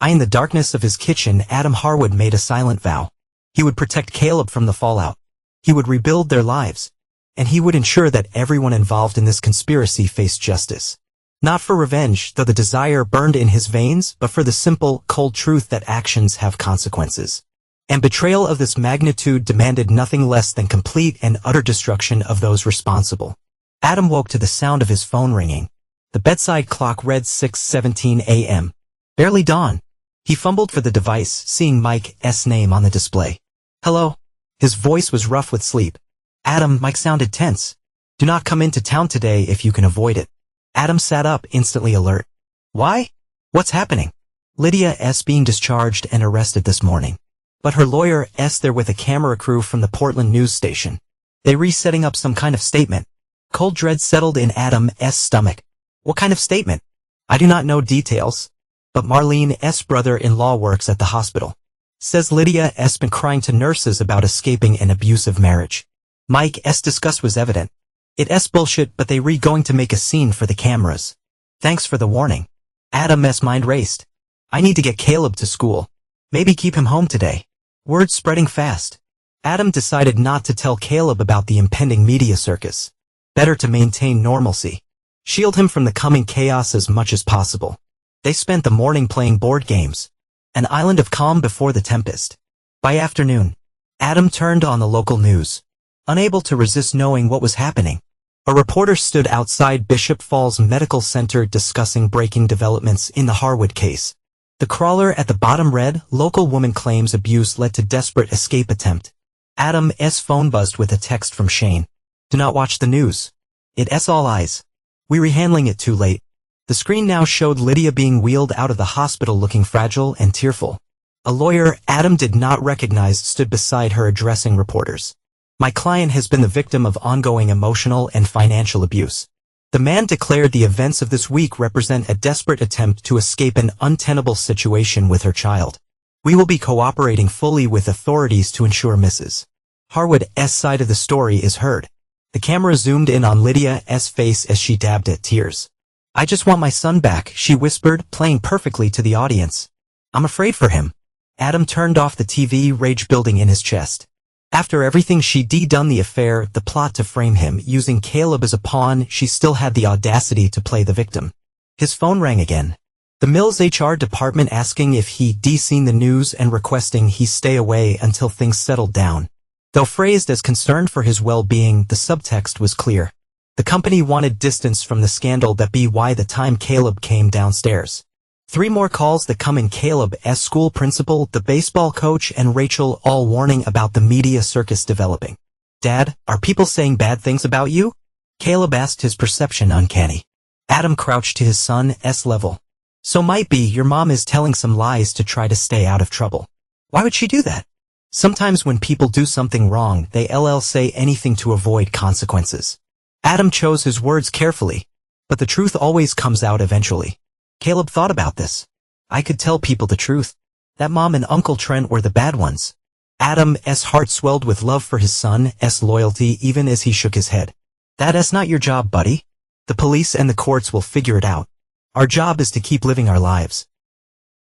In the darkness of his kitchen, Adam Harwood made a silent vow. He would protect Caleb from the fallout. He would rebuild their lives. And he would ensure that everyone involved in this conspiracy faced justice. Not for revenge, though the desire burned in his veins, but for the simple, cold truth that actions have consequences. And betrayal of this magnitude demanded nothing less than complete and utter destruction of those responsible. Adam woke to the sound of his phone ringing. The bedside clock read 6:17 a.m. Barely dawn. He fumbled for the device, seeing Mike's name on the display. Hello? His voice was rough with sleep. Adam, Mike sounded tense. Do not come into town today if you can avoid it. Adam sat up, instantly alert. Why? What's happening? Lydia S. being discharged and arrested this morning. But her lawyer S. there with a camera crew from the Portland news station. They re-setting up some kind of statement. Cold dread settled in Adam S.'s stomach. What kind of statement? I do not know details. But Marlene S.'s brother-in-law works at the hospital. Says Lydia S. been crying to nurses about escaping an abusive marriage. Mike S. disgust was evident. It's bullshit, but they going to make a scene for the cameras. Thanks for the warning. Adam S. mind raced. I need to get Caleb to school. Maybe keep him home today. Word spreading fast. Adam decided not to tell Caleb about the impending media circus. Better to maintain normalcy. Shield him from the coming chaos as much as possible. They spent the morning playing board games. An island of calm before the tempest. By afternoon, Adam turned on the local news. Unable to resist knowing what was happening. A reporter stood outside Bishop Falls Medical Center discussing breaking developments in the Harwood case. The crawler at the bottom read, local woman claims abuse led to desperate escape attempt. Adam S. phone buzzed with a text from Shane. Do not watch the news. It's all eyes. We rehandling it too late. The screen now showed Lydia being wheeled out of the hospital looking fragile and tearful. A lawyer Adam did not recognize stood beside her addressing reporters. My client has been the victim of ongoing emotional and financial abuse. The man declared the events of this week represent a desperate attempt to escape an untenable situation with her child. We will be cooperating fully with authorities to ensure Mrs. Harwood's side of the story is heard. The camera zoomed in on Lydia's face as she dabbed at tears. I just want my son back, she whispered, playing perfectly to the audience. I'm afraid for him. Adam turned off the TV, rage building in his chest. After everything she'd done, the affair, the plot to frame him, using Caleb as a pawn, she still had the audacity to play the victim. His phone rang again. The Mills HR department asking if he'd seen the news and requesting he stay away until things settled down. Though phrased as concern for his well-being, the subtext was clear. The company wanted distance from the scandal. That be why the time Caleb came downstairs. 3 more calls that come in. Caleb's school principal, the baseball coach, and Rachel, all warning about the media circus developing. Dad, are people saying bad things about you? Caleb asked, his perception uncanny. Adam crouched to his son's level. So might be your mom is telling some lies to try to stay out of trouble. Why would she do that? Sometimes when people do something wrong, they say anything to avoid consequences. Adam chose his words carefully. But the truth always comes out eventually. Caleb thought about this. I could tell people the truth. That Mom and Uncle Trent were the bad ones. Adam's heart swelled with love for his son's loyalty even as he shook his head. That's not your job, buddy. The police and the courts will figure it out. Our job is to keep living our lives.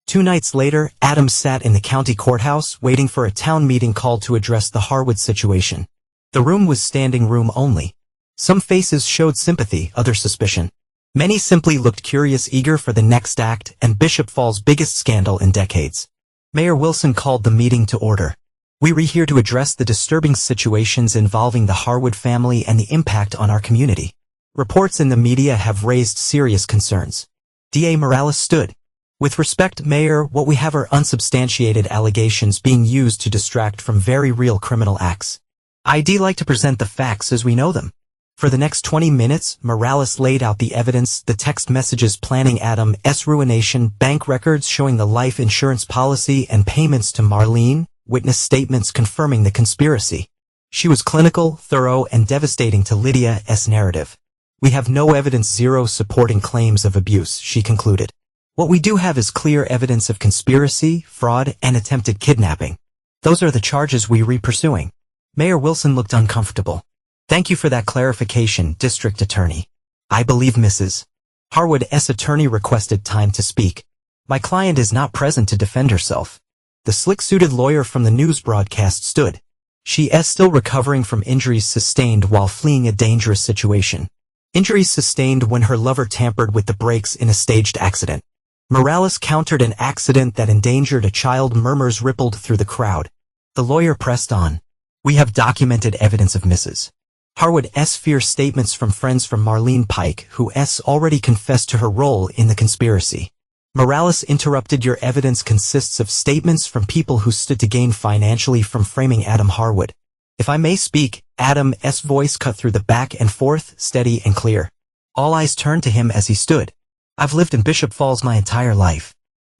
2 nights later, Adam sat in the county courthouse waiting for a town meeting called to address the Harwood situation. The room was standing room only. Some faces showed sympathy, others suspicion. Many simply looked curious, eager for the next act and Bishop Falls' biggest scandal in decades. Mayor Wilson called the meeting to order. We're here to address the disturbing situations involving the Harwood family and the impact on our community. Reports in the media have raised serious concerns. DA Morales stood. With respect, Mayor, what we have are unsubstantiated allegations being used to distract from very real criminal acts. I'd like to present the facts as we know them. For the next 20 minutes, Morales laid out the evidence, the text messages planning Adam's ruination, bank records showing the life insurance policy and payments to Marlene, witness statements confirming the conspiracy. She was clinical, thorough, and devastating to Lydia's narrative. We have no evidence, zero supporting claims of abuse, she concluded. What we do have is clear evidence of conspiracy, fraud, and attempted kidnapping. Those are the charges we're pursuing. Mayor Wilson looked uncomfortable. Thank you for that clarification, District Attorney. I believe Mrs. Harwood's attorney requested time to speak. My client is not present to defend herself. The slick-suited lawyer from the news broadcast stood. She is still recovering from injuries sustained while fleeing a dangerous situation. Injuries sustained when her lover tampered with the brakes in a staged accident. Morales countered, an accident that endangered a child. Murmurs rippled through the crowd. The lawyer pressed on. We have documented evidence of Mrs. Harwood's fear statements from friends from Marlene Pike, who already confessed to her role in the conspiracy. Morales interrupted. Your evidence consists of statements from people who stood to gain financially from framing Adam Harwood. If I may speak, Adam's voice cut through the back and forth, steady and clear. All eyes turned to him as he stood. I've lived in Bishop Falls my entire life.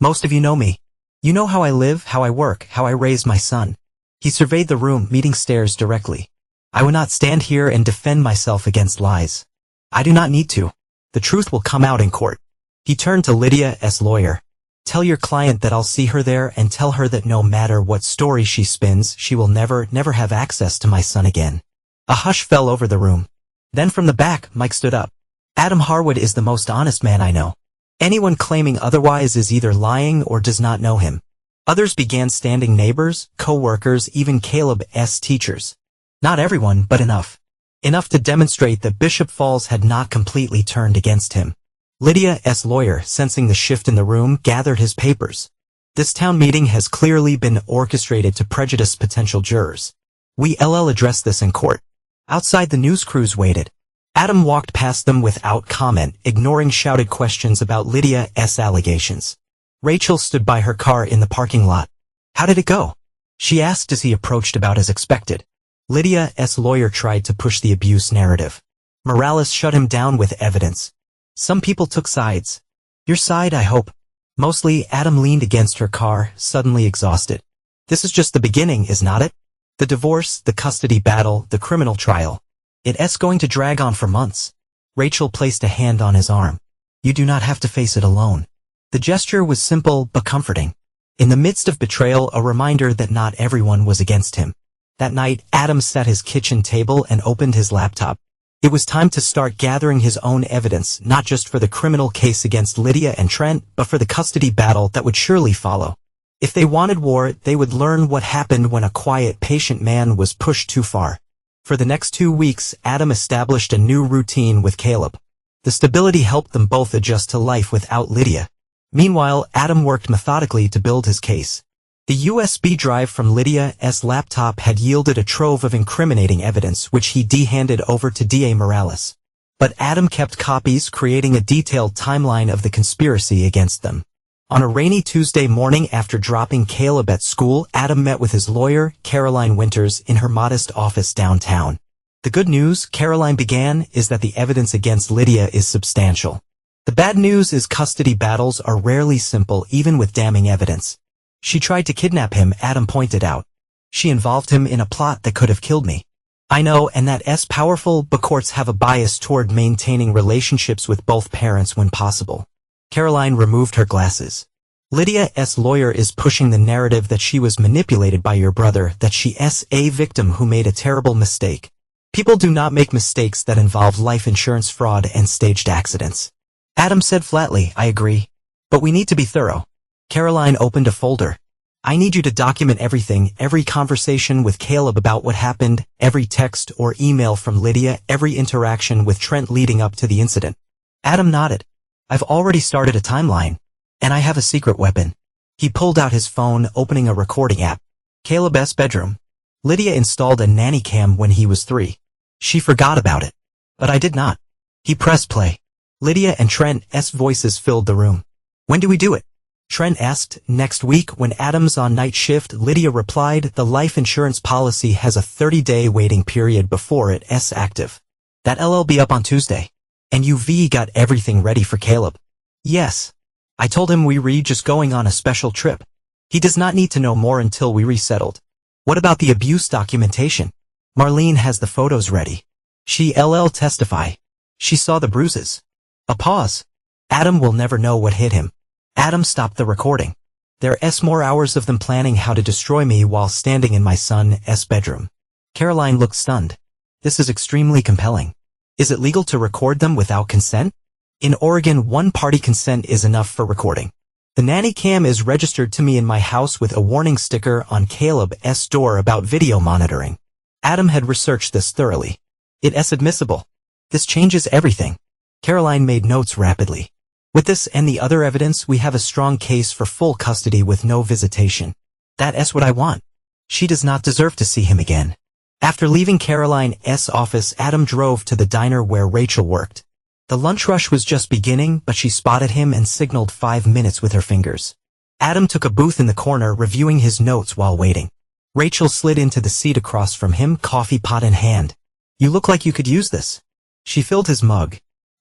Most of you know me. You know how I live, how I work, how I raise my son. He surveyed the room, meeting stares directly. I would not stand here and defend myself against lies. I do not need to. The truth will come out in court. He turned to Lydia's lawyer. Tell your client that I'll see her there and tell her that no matter what story she spins, she will never have access to my son again. A hush fell over the room. Then from the back, Mike stood up. Adam Harwood is the most honest man I know. Anyone claiming otherwise is either lying or does not know him. Others began standing, neighbors, co-workers, even Caleb's teachers. Not everyone, but enough. Enough to demonstrate that Bishop Falls had not completely turned against him. Lydia's lawyer, sensing the shift in the room, gathered his papers. This town meeting has clearly been orchestrated to prejudice potential jurors. We'll address this in court. Outside, the news crews waited. Adam walked past them without comment, ignoring shouted questions about Lydia's allegations. Rachel stood by her car in the parking lot. How did it go? She asked as he approached, about as expected. Lydia's lawyer tried to push the abuse narrative. Morales shut him down with evidence. Some people took sides. Your side, I hope. Mostly. Adam leaned against her car, suddenly exhausted. This is just the beginning, is not it? The divorce, the custody battle, the criminal trial. It's going to drag on for months. Rachel placed a hand on his arm. You do not have to face it alone. The gesture was simple but comforting. In the midst of betrayal, a reminder that not everyone was against him. That night, Adam sat his kitchen table and opened his laptop. It was time to start gathering his own evidence, not just for the criminal case against Lydia and Trent, but for the custody battle that would surely follow. If they wanted war, they would learn what happened when a quiet, patient man was pushed too far. For the next 2 weeks, Adam established a new routine with Caleb. The stability helped them both adjust to life without Lydia. Meanwhile, Adam worked methodically to build his case. The USB drive from Lydia's laptop had yielded a trove of incriminating evidence, which he handed over to DA Morales. But Adam kept copies, creating a detailed timeline of the conspiracy against them. On a rainy Tuesday morning after dropping Caleb at school, Adam met with his lawyer, Caroline Winters, in her modest office downtown. The good news, Caroline began, is that the evidence against Lydia is substantial. The bad news is custody battles are rarely simple, even with damning evidence. She tried to kidnap him, Adam pointed out. She involved him in a plot that could have killed me. I know, and that's powerful, but courts have a bias toward maintaining relationships with both parents when possible. Caroline removed her glasses. Lydia's lawyer is pushing the narrative that she was manipulated by your brother, that she's a victim who made a terrible mistake. People do not make mistakes that involve life insurance fraud and staged accidents. Adam said flatly, I agree. But we need to be thorough. Caroline opened a folder. I need you to document everything, every conversation with Caleb about what happened, every text or email from Lydia, every interaction with Trent leading up to the incident. Adam nodded. I've already started a timeline. And I have a secret weapon. He pulled out his phone, opening a recording app. Caleb's bedroom. Lydia installed a nanny cam when he was 3. She forgot about it. But I did not. He pressed play. Lydia and Trent's voices filled the room. When do we do it? Trent asked. Next week, when Adam's on night shift. Lydia replied, the life insurance policy has a 30-day waiting period before it's active. That'll be up on Tuesday. And you've got everything ready for Caleb? Yes. I told him we just going on a special trip. He does not need to know more until we resettled. What about the abuse documentation? Marlene has the photos ready. She'll testify. She saw the bruises. A pause. Adam will never know what hit him. Adam stopped the recording. There's more hours of them planning how to destroy me while standing in my son's bedroom. Caroline looked stunned. This is extremely compelling. Is it legal to record them without consent? In Oregon, one-party consent is enough for recording. The nanny cam is registered to me in my house with a warning sticker on Caleb's door about video monitoring. Adam had researched this thoroughly. It's admissible. This changes everything. Caroline made notes rapidly. With this and the other evidence, we have a strong case for full custody with no visitation. That's what I want. She does not deserve to see him again. After leaving Caroline's office, Adam drove to the diner where Rachel worked. The lunch rush was just beginning, but she spotted him and signaled 5 minutes with her fingers. Adam took a booth in the corner, reviewing his notes while waiting. Rachel slid into the seat across from him, coffee pot in hand. You look like you could use this. She filled his mug.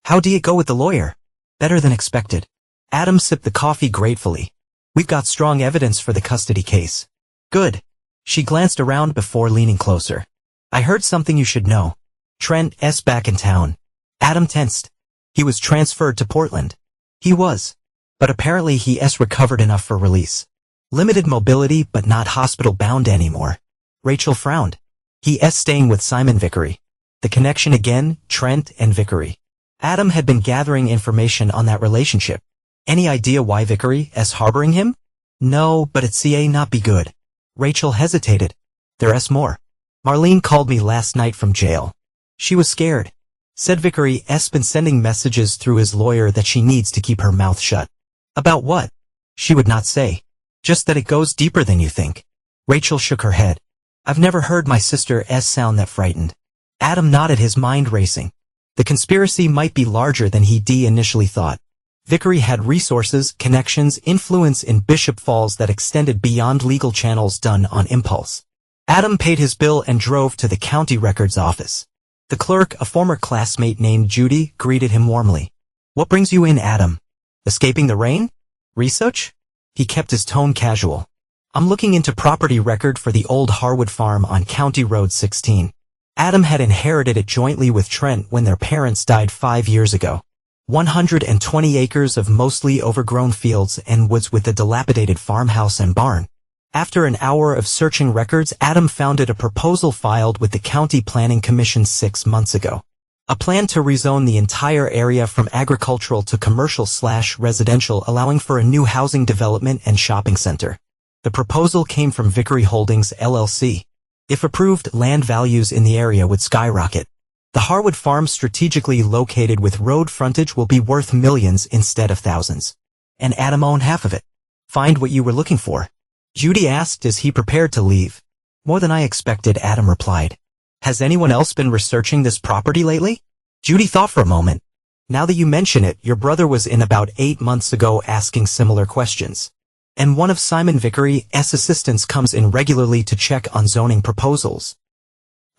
How do you go with the lawyer? Better than expected. Adam sipped the coffee gratefully. We've got strong evidence for the custody case. Good. She glanced around before leaning closer. I heard something you should know. Trent's back in town. Adam tensed. He was transferred to Portland. He was. But apparently he's recovered enough for release. Limited mobility but not hospital-bound anymore. Rachel frowned. He's staying with Simon Vickery. The connection again, Trent and Vickery. Adam had been gathering information on that relationship. Any idea why Vickery's harboring him? No, but it's not be good. Rachel hesitated. There's more. Marlene called me last night from jail. She was scared. Said Vickery's been sending messages through his lawyer that she needs to keep her mouth shut. About what? She would not say. Just that it goes deeper than you think. Rachel shook her head. I've never heard my sister's sound that frightened. Adam nodded, his mind racing. The conspiracy might be larger than he initially thought. Vickery had resources, connections, influence in Bishop Falls that extended beyond legal channels done on impulse. Adam paid his bill and drove to the county records office. The clerk, a former classmate named Judy, greeted him warmly. What brings you in, Adam? Escaping the rain? Research? He kept his tone casual. I'm looking into property record for the old Harwood farm on County Road 16. Adam had inherited it jointly with Trent when their parents died 5 years ago. 120 acres of mostly overgrown fields and woods with a dilapidated farmhouse and barn. After an hour of searching records, Adam found a proposal filed with the County Planning Commission 6 months ago. A plan to rezone the entire area from agricultural to commercial/residential, allowing for a new housing development and shopping center. The proposal came from Vickery Holdings, LLC. If approved, land values in the area would skyrocket. The Harwood farm, strategically located with road frontage, will be worth millions instead of thousands. And Adam owned half of it. Find what you were looking for? Judy asked as he prepared to leave. More than I expected, Adam replied. Has anyone else been researching this property lately? Judy thought for a moment. Now that you mention it, your brother was in about 8 months ago asking similar questions. And one of Simon Vickery's assistants comes in regularly to check on zoning proposals.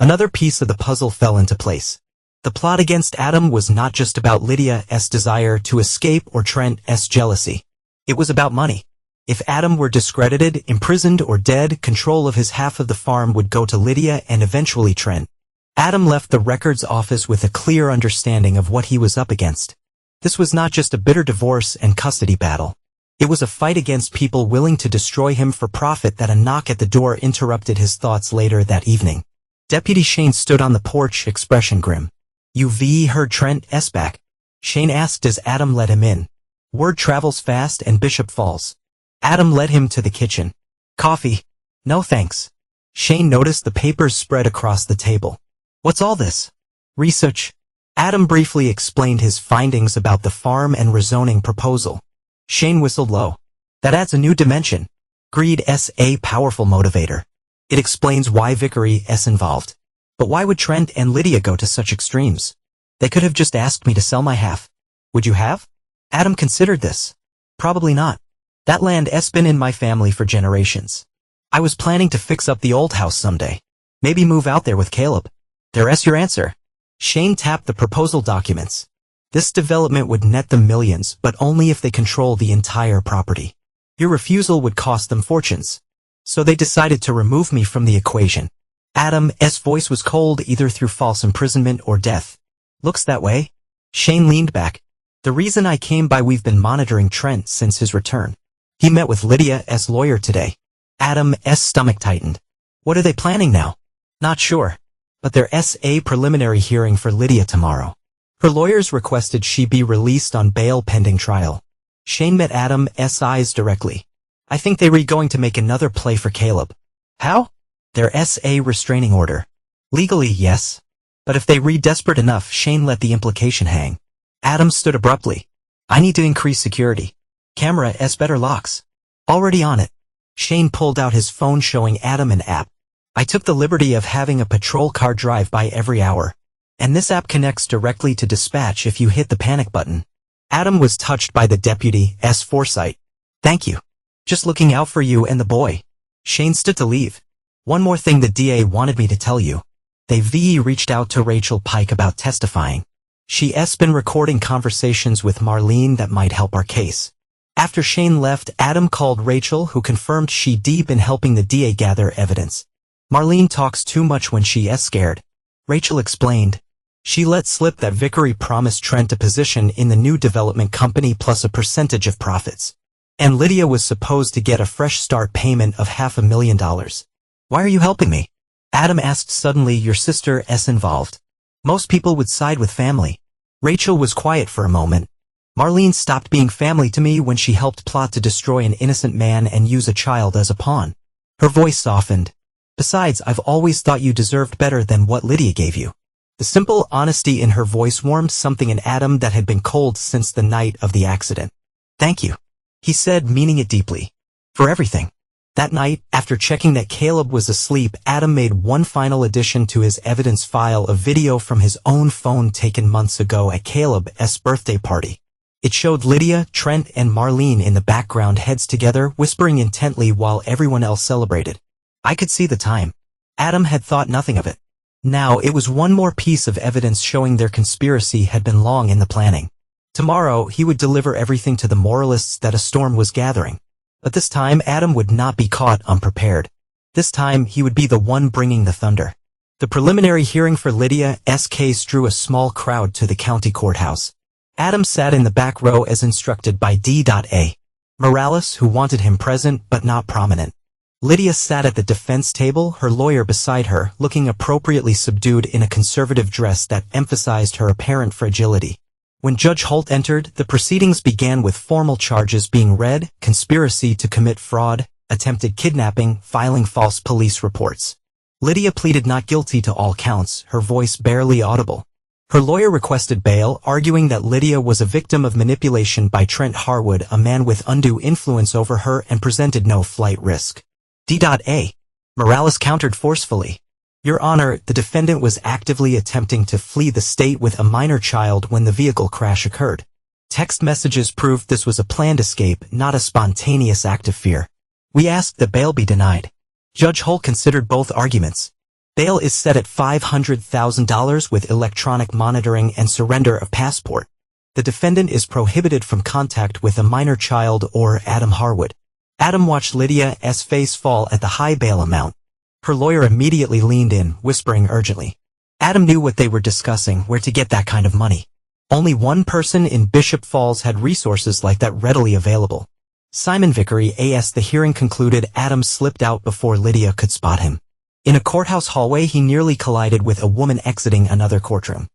Another piece of the puzzle fell into place. The plot against Adam was not just about Lydia's desire to escape or Trent's jealousy. It was about money. If Adam were discredited, imprisoned, or dead, control of his half of the farm would go to Lydia and eventually Trent. Adam left the records office with a clear understanding of what he was up against. This was not just a bitter divorce and custody battle. It was a fight against people willing to destroy him for profit. That a knock at the door interrupted his thoughts later that evening. Deputy Shane stood on the porch, expression grim. You've heard Trent's back? Shane asked as Adam let him in. Word travels fast and Bishop Falls. Adam led him to the kitchen. Coffee? No thanks. Shane noticed the papers spread across the table. What's all this? Research. Adam briefly explained his findings about the farm and rezoning proposal. Shane whistled low. That adds a new dimension. Greed's a powerful motivator. It explains why Vickery's involved. But why would Trent and Lydia go to such extremes? They could have just asked me to sell my half. Would you have? Adam considered this. Probably not. That land's been in my family for generations. I was planning to fix up the old house someday. Maybe move out there with Caleb. There's your answer. Shane tapped the proposal documents. This development would net them millions, but only if they control the entire property. Your refusal would cost them fortunes. So they decided to remove me from the equation. Adam's voice was cold, either through false imprisonment or death. Looks that way. Shane leaned back. The reason I came by, we've been monitoring Trent since his return. He met with Lydia's lawyer today. Adam's stomach tightened. What are they planning now? Not sure. But there's a preliminary hearing for Lydia tomorrow. Her lawyers requested she be released on bail pending trial. Shane met Adam's eyes directly. I think they were going to make another play for Caleb. How? There's a restraining order. Legally, yes. But if they were desperate enough, Shane let the implication hang. Adam stood abruptly. I need to increase security. Camera's better locks. Already on it. Shane pulled out his phone, showing Adam an app. I took the liberty of having a patrol car drive by every hour. And this app connects directly to dispatch if you hit the panic button. Adam was touched by the deputy's foresight. Thank you. Just looking out for you and the boy. Shane stood to leave. One more thing the DA wanted me to tell you. They reached out to Rachel Pike about testifying. She's been recording conversations with Marlene that might help our case. After Shane left, Adam called Rachel, who confirmed she'd been helping the DA gather evidence. Marlene talks too much when she's scared. Rachel explained. She let slip that Vickery promised Trent a position in the new development company plus a percentage of profits. And Lydia was supposed to get a fresh start payment of $500,000. Why are you helping me? Adam asked suddenly. Your sister's involved. Most people would side with family. Rachel was quiet for a moment. Marlene stopped being family to me when she helped plot to destroy an innocent man and use a child as a pawn. Her voice softened. Besides, I've always thought you deserved better than what Lydia gave you. The simple honesty in her voice warmed something in Adam that had been cold since the night of the accident. Thank you, he said, meaning it deeply. For everything. That night, after checking that Caleb was asleep, Adam made one final addition to his evidence file, a video from his own phone taken months ago at Caleb's birthday party. It showed Lydia, Trent, and Marlene in the background, heads together, whispering intently while everyone else celebrated. I could see the time. Adam had thought nothing of it. Now it was one more piece of evidence showing their conspiracy had been long in the planning. Tomorrow he would deliver everything to the moralists that a storm was gathering. But this time Adam would not be caught unprepared. This time he would be the one bringing the thunder. The preliminary hearing for Lydia's case drew a small crowd to the county courthouse. Adam sat in the back row as instructed by D.A. Morales, who wanted him present but not prominent. Lydia sat at the defense table, her lawyer beside her, looking appropriately subdued in a conservative dress that emphasized her apparent fragility. When Judge Holt entered, the proceedings began with formal charges being read: conspiracy to commit fraud, attempted kidnapping, filing false police reports. Lydia pleaded not guilty to all counts, her voice barely audible. Her lawyer requested bail, arguing that Lydia was a victim of manipulation by Trent Harwood, a man with undue influence over her, and presented no flight risk. D.A. Morales countered forcefully. Your Honor, the defendant was actively attempting to flee the state with a minor child when the vehicle crash occurred. Text messages proved this was a planned escape, not a spontaneous act of fear. We asked that bail be denied. Judge Holt considered both arguments. Bail is set at $500,000 with electronic monitoring and surrender of passport. The defendant is prohibited from contact with a minor child or Adam Harwood. Adam watched Lydia's face fall at the high bail amount. Her lawyer immediately leaned in, whispering urgently. Adam knew what they were discussing, where to get that kind of money. Only one person in Bishop Falls had resources like that readily available. Simon Vickery. As the hearing concluded, Adam slipped out before Lydia could spot him. In a courthouse hallway, he nearly collided with a woman exiting another courtroom.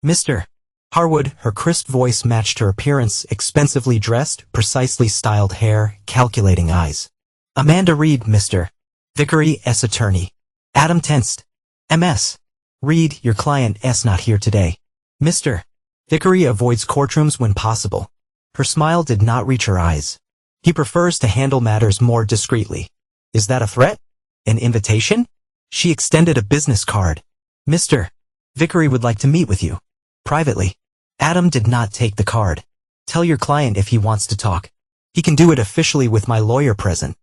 Mr. Harwood, her crisp voice matched her appearance, expensively dressed, precisely styled hair, calculating eyes. Amanda Reed, Mr. Vickery's attorney. Adam tensed. Ms. Reed, your client's not here today. Mr. Vickery avoids courtrooms when possible. Her smile did not reach her eyes. He prefers to handle matters more discreetly. Is that a threat? An invitation? She extended a business card. Mr. Vickery would like to meet with you. Privately. Adam did not take the card. Tell your client if he wants to talk. He can do it officially with my lawyer present.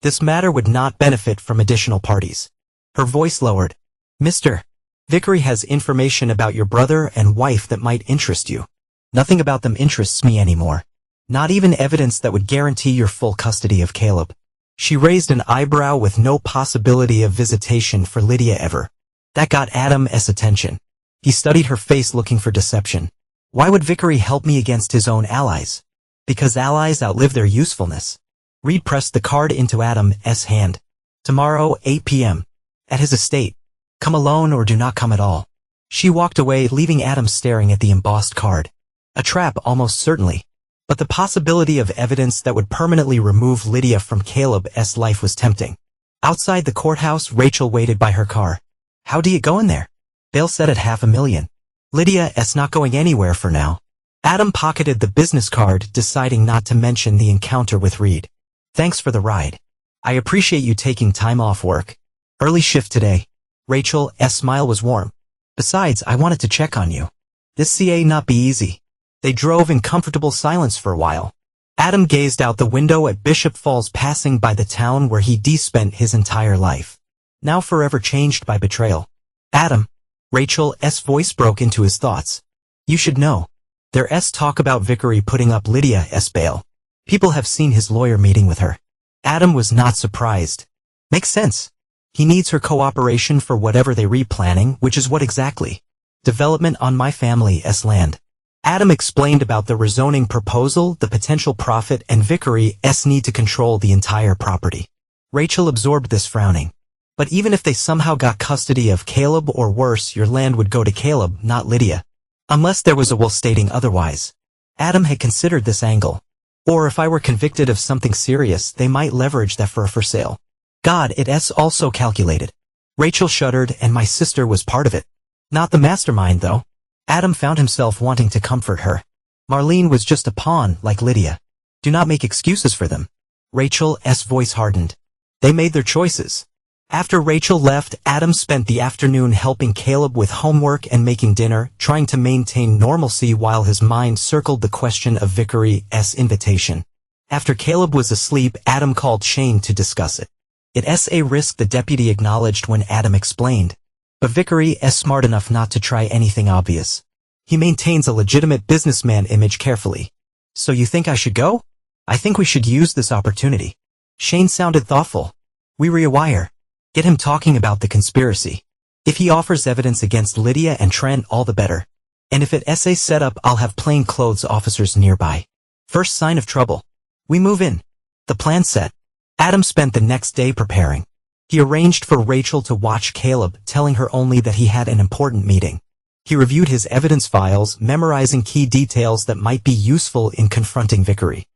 This matter would not benefit from additional parties. Her voice lowered. Mr. Vickery has information about your brother and wife that might interest you. Nothing about them interests me anymore. Not even evidence that would guarantee your full custody of Caleb. She raised an eyebrow with no possibility of visitation for Lydia ever. That got Adam's attention. He studied her face, looking for deception. Why would Vickery help me against his own allies? Because allies outlive their usefulness. Reed pressed the card into Adam's hand. Tomorrow, 8 p.m. At his estate. Come alone or do not come at all. She walked away, leaving Adam staring at the embossed card. A trap, almost certainly. But the possibility of evidence that would permanently remove Lydia from Caleb's life was tempting. Outside the courthouse, Rachel waited by her car. How do you go in there? Bail set at $500,000. Lydia's not going anywhere for now. Adam pocketed the business card, deciding not to mention the encounter with Reed. Thanks for the ride. I appreciate you taking time off work. Early shift today. Rachel's smile was warm. Besides, I wanted to check on you. This CA not be easy. They drove in comfortable silence for a while. Adam gazed out the window at Bishop Falls, passing by the town where he spent his entire life. Now forever changed by betrayal. Adam. Rachel's voice broke into his thoughts. You should know. There's talk about Vickery putting up Lydia's bail. People have seen his lawyer meeting with her. Adam was not surprised. Makes sense. He needs her cooperation for whatever they replanning, which is what exactly? Development on my family's land. Adam explained about the rezoning proposal, the potential profit, and Vickery's need to control the entire property. Rachel absorbed this, frowning. But even if they somehow got custody of Caleb, or worse, your land would go to Caleb, not Lydia. Unless there was a will stating otherwise. Adam had considered this angle. Or if I were convicted of something serious, they might leverage that for a for sale. God, it's also calculated. Rachel shuddered, and my sister was part of it. Not the mastermind, though. Adam found himself wanting to comfort her. Marlene was just a pawn, like Lydia. Do not make excuses for them. Rachel's voice hardened. They made their choices. After Rachel left, Adam spent the afternoon helping Caleb with homework and making dinner, trying to maintain normalcy while his mind circled the question of Vickery's invitation. After Caleb was asleep, Adam called Shane to discuss it. It's a risk, the deputy acknowledged when Adam explained. But Vickery's smart enough not to try anything obvious. He maintains a legitimate businessman image carefully. So you think I should go? I think we should use this opportunity. Shane sounded thoughtful. We rewire. Get him talking about the conspiracy. If he offers evidence against Lydia and Trent, all the better. And if it's a setup, I'll have plainclothes officers nearby. First sign of trouble. We move in. The plan set. Adam spent the next day preparing. He arranged for Rachel to watch Caleb, telling her only that he had an important meeting. He reviewed his evidence files, memorizing key details that might be useful in confronting Vickery.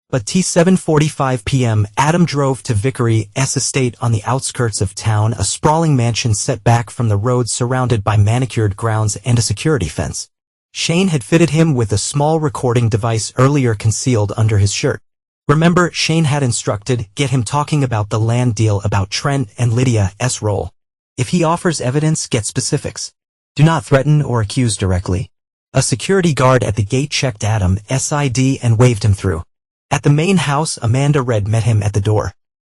But at 7:45 p.m., Adam drove to Vickery's estate on the outskirts of town, a sprawling mansion set back from the road surrounded by manicured grounds and a security fence. Shane had fitted him with a small recording device earlier concealed under his shirt. Remember, Shane had instructed, get him talking about the land deal, about Trent and Lydia's role. If he offers evidence, get specifics. Do not threaten or accuse directly. A security guard at the gate checked Adam's ID and waved him through. At the main house, Amanda Red met him at the door.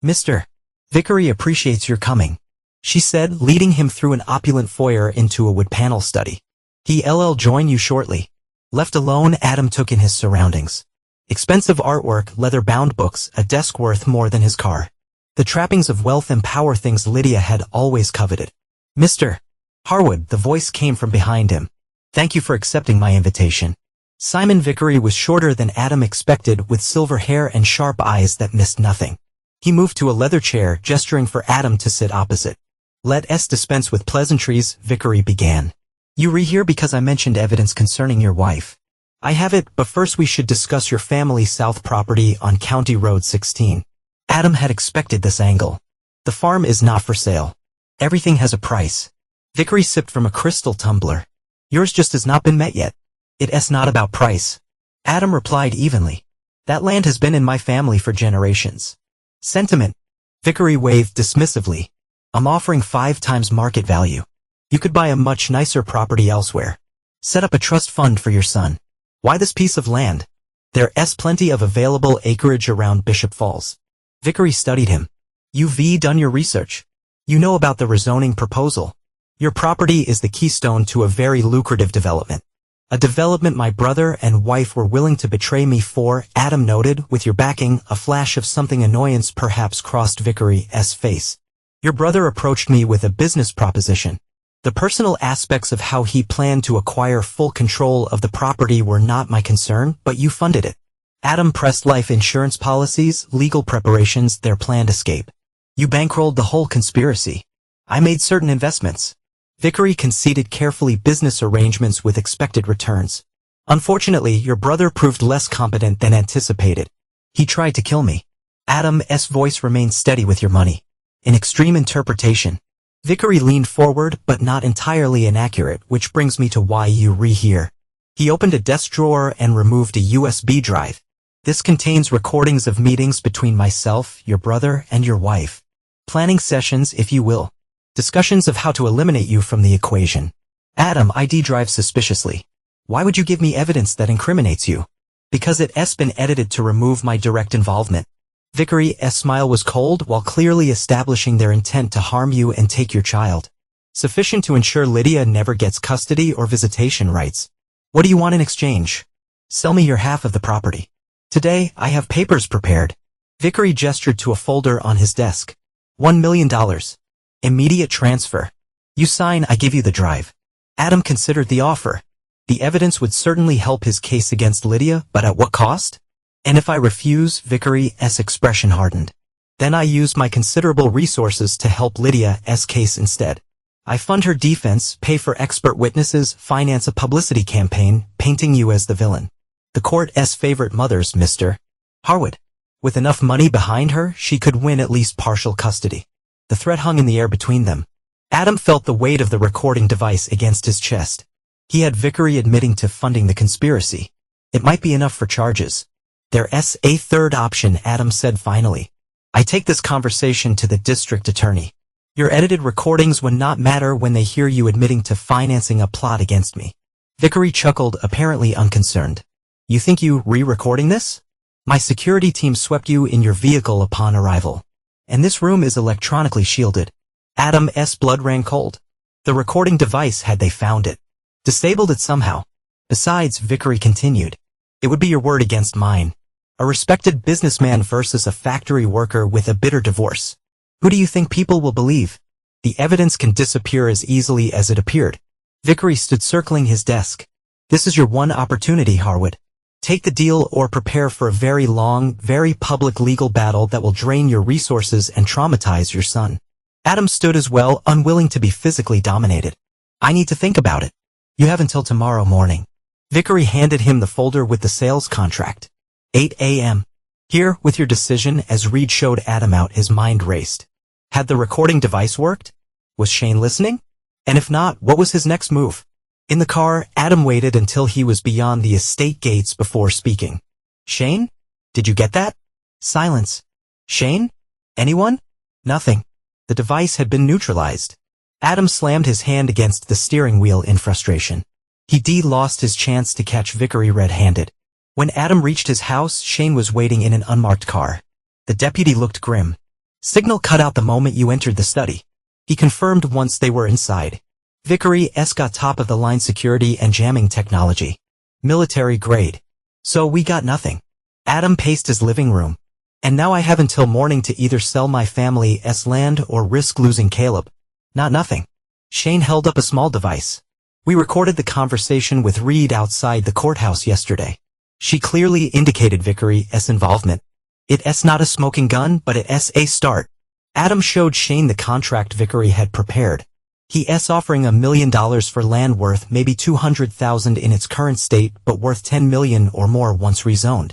Mr. Vickery appreciates your coming, she said, leading him through an opulent foyer into a wood panel study. He'll join you shortly. Left alone, Adam took in his surroundings. Expensive artwork, leather-bound books, a desk worth more than his car. The trappings of wealth and power, things Lydia had always coveted. Mr. Harwood, the voice came from behind him. Thank you for accepting my invitation. Simon Vickery was shorter than Adam expected, with silver hair and sharp eyes that missed nothing. He moved to a leather chair, gesturing for Adam to sit opposite. Let's dispense with pleasantries, Vickery began. You here because I mentioned evidence concerning your wife. I have it, but first we should discuss your family south property on County Road 16. Adam had expected this angle. The farm is not for sale. Everything has a price. Vickery sipped from a crystal tumbler. Yours just has not been met yet. It's not about price. Adam replied evenly. That land has been in my family for generations. Sentiment. Vickery waved dismissively. I'm offering 5 times market value. You could buy a much nicer property elsewhere. Set up a trust fund for your son. Why this piece of land? There's plenty of available acreage around Bishop Falls. Vickery studied him. You've done your research. You know about the rezoning proposal. Your property is the keystone to a very lucrative development. A development my brother and wife were willing to betray me for, Adam noted, with your backing. A flash of something annoyance perhaps crossed Vickery's face. Your brother approached me with a business proposition. The personal aspects of how he planned to acquire full control of the property were not my concern, but you funded it. Adam pressed life insurance policies, legal preparations, their planned escape. You bankrolled the whole conspiracy. I made certain investments. Vickery conceded carefully, business arrangements with expected returns. Unfortunately, your brother proved less competent than anticipated. He tried to kill me. Adam's voice remained steady. With your money. An extreme interpretation. Vickery leaned forward, but not entirely inaccurate, which brings me to why you here. He opened a desk drawer and removed a USB drive. This contains recordings of meetings between myself, your brother, and your wife. Planning sessions, if you will. Discussions of how to eliminate you from the equation. Adam ID drive suspiciously. Why would you give me evidence that incriminates you? Because it's been edited to remove my direct involvement. Vickery's smile was cold, while clearly establishing their intent to harm you and take your child. Sufficient to ensure Lydia never gets custody or visitation rights. What do you want in exchange? Sell me your half of the property. Today, I have papers prepared. Vickery gestured to a folder on his desk. $1 million. Immediate transfer. You sign, I give you the drive. Adam considered the offer. The evidence would certainly help his case against Lydia, but at what cost? And if I refuse, Vickery's expression hardened. Then I use my considerable resources to help Lydia's case instead. I fund her defense, pay for expert witnesses, finance a publicity campaign, painting you as the villain. The court's favorite mothers, Mr. Harwood. With enough money behind her, she could win at least partial custody. The threat hung in the air between them. Adam felt the weight of the recording device against his chest. He had Vickery admitting to funding the conspiracy. It might be enough for charges. There's a third option, Adam said finally. I take this conversation to the district attorney. Your edited recordings would not matter when they hear you admitting to financing a plot against me. Vickery chuckled, apparently unconcerned. You think you re-recording this? My security team swept you in your vehicle upon arrival. And this room is electronically shielded. Adam's blood ran cold. The recording device, had they found it, disabled it somehow. Besides, Vickery continued, it would be your word against mine. A respected businessman versus a factory worker with a bitter divorce. Who do you think people will believe? The evidence can disappear as easily as it appeared. Vickery stood circling his desk. This is your one opportunity, Harwood. Take the deal or prepare for a very long, very public legal battle that will drain your resources and traumatize your son. Adam stood as well, unwilling to be physically dominated. I need to think about it. You have until tomorrow morning. Vickery handed him the folder with the sales contract. 8 a.m. Here, with your decision, as Reed showed Adam out, his mind raced. Had the recording device worked? Was Shane listening? And if not, what was his next move? In the car, Adam waited until he was beyond the estate gates before speaking. Shane? Did you get that? Silence. Shane? Anyone? Nothing. The device had been neutralized. Adam slammed his hand against the steering wheel in frustration. He lost his chance to catch Vickery red-handed. When Adam reached his house, Shane was waiting in an unmarked car. The deputy looked grim. Signal cut out the moment you entered the study. He confirmed once they were inside. Vickery's got top-of-the-line security and jamming technology. Military grade. So we got nothing. Adam paced his living room. And now I have until morning to either sell my family's land or risk losing Caleb. Not nothing. Shane held up a small device. We recorded the conversation with Reed outside the courthouse yesterday. She clearly indicated Vickery's involvement. It's not a smoking gun, but it's a start. Adam showed Shane the contract Vickery had prepared. He's offering $1 million for land worth maybe $200,000 in its current state, but worth $10 million or more once rezoned.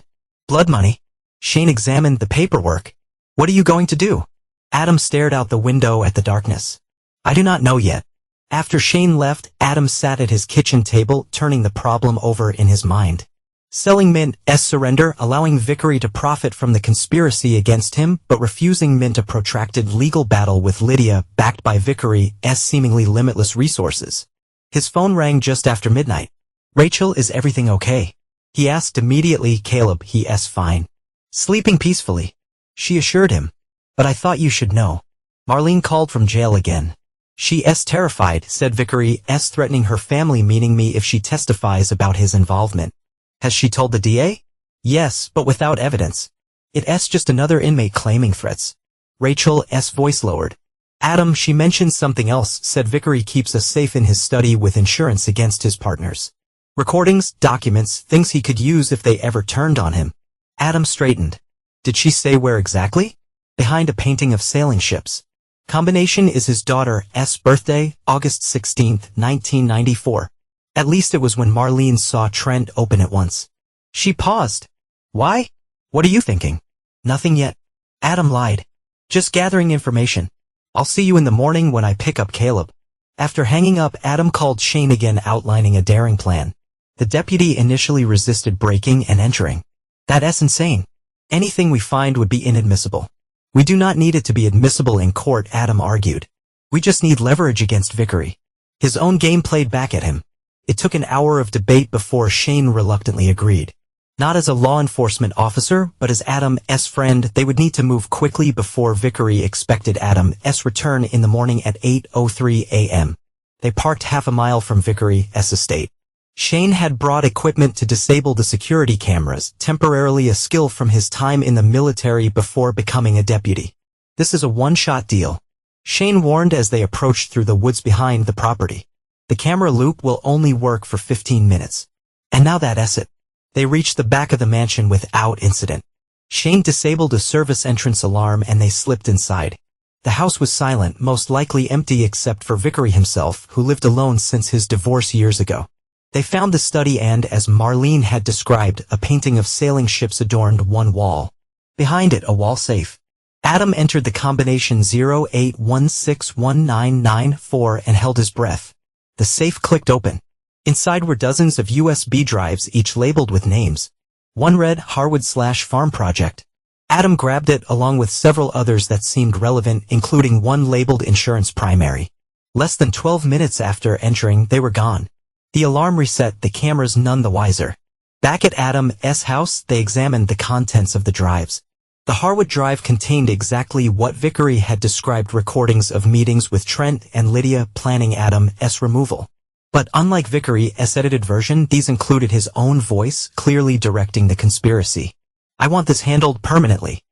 Blood money. Shane examined the paperwork. What are you going to do? Adam stared out the window at the darkness. I do not know yet. After Shane left, Adam sat at his kitchen table, turning the problem over in his mind. Selling Mint's surrender, allowing Vickery to profit from the conspiracy against him, but refusing Mint a protracted legal battle with Lydia, backed by Vickery's seemingly limitless resources. His phone rang just after midnight. Rachel, is everything okay? He asked immediately. Caleb, he's fine. Sleeping peacefully. She assured him. But I thought you should know. Marlene called from jail again. She's terrified, said Vickery's threatening her family, meaning me, if she testifies about his involvement. Has she told the DA? Yes, but without evidence. It's just another inmate claiming threats. Rachel's voice lowered. Adam, she mentioned something else, said Vickery keeps us safe in his study with insurance against his partners. Recordings, documents, things he could use if they ever turned on him. Adam straightened. Did she say where exactly? Behind a painting of sailing ships. Combination is his daughter's birthday, August 16, 1994. At least it was when Marlene saw Trent open it once. She paused. Why? What are you thinking? Nothing yet. Adam lied. Just gathering information. I'll see you in the morning when I pick up Caleb. After hanging up, Adam called Shane again, outlining a daring plan. The deputy initially resisted breaking and entering. That's insane. Anything we find would be inadmissible. We do not need it to be admissible in court, Adam argued. We just need leverage against Vickery. His own game played back at him. It took an hour of debate before Shane reluctantly agreed. Not as a law enforcement officer, but as Adam's friend, they would need to move quickly before Vickery expected Adam's return in the morning at 8:03 a.m. They parked half a mile from Vickery's estate. Shane had brought equipment to disable the security cameras, temporarily a skill from his time in the military before becoming a deputy. This is a one-shot deal, Shane warned as they approached through the woods behind the property. The camera loop will only work for 15 minutes. And now that's it. They reached the back of the mansion without incident. Shane disabled a service entrance alarm and they slipped inside. The house was silent, most likely empty except for Vickery himself, who lived alone since his divorce years ago. They found the study and, as Marlene had described, a painting of sailing ships adorned one wall. Behind it, a wall safe. Adam entered the combination 08161994 and held his breath. The safe clicked open. Inside were dozens of USB drives, each labeled with names. One read Harwood/Farm Project. Adam grabbed it along with several others that seemed relevant, including one labeled Insurance Primary. Less than 12 minutes after entering, they were gone. The alarm reset, the cameras none the wiser. Back at Adam's house, they examined the contents of the drives. The Harwood drive contained exactly what Vickery had described: recordings of meetings with Trent and Lydia planning Adam's removal. But unlike Vickery's edited version, these included his own voice, clearly directing the conspiracy. "I want this handled permanently,"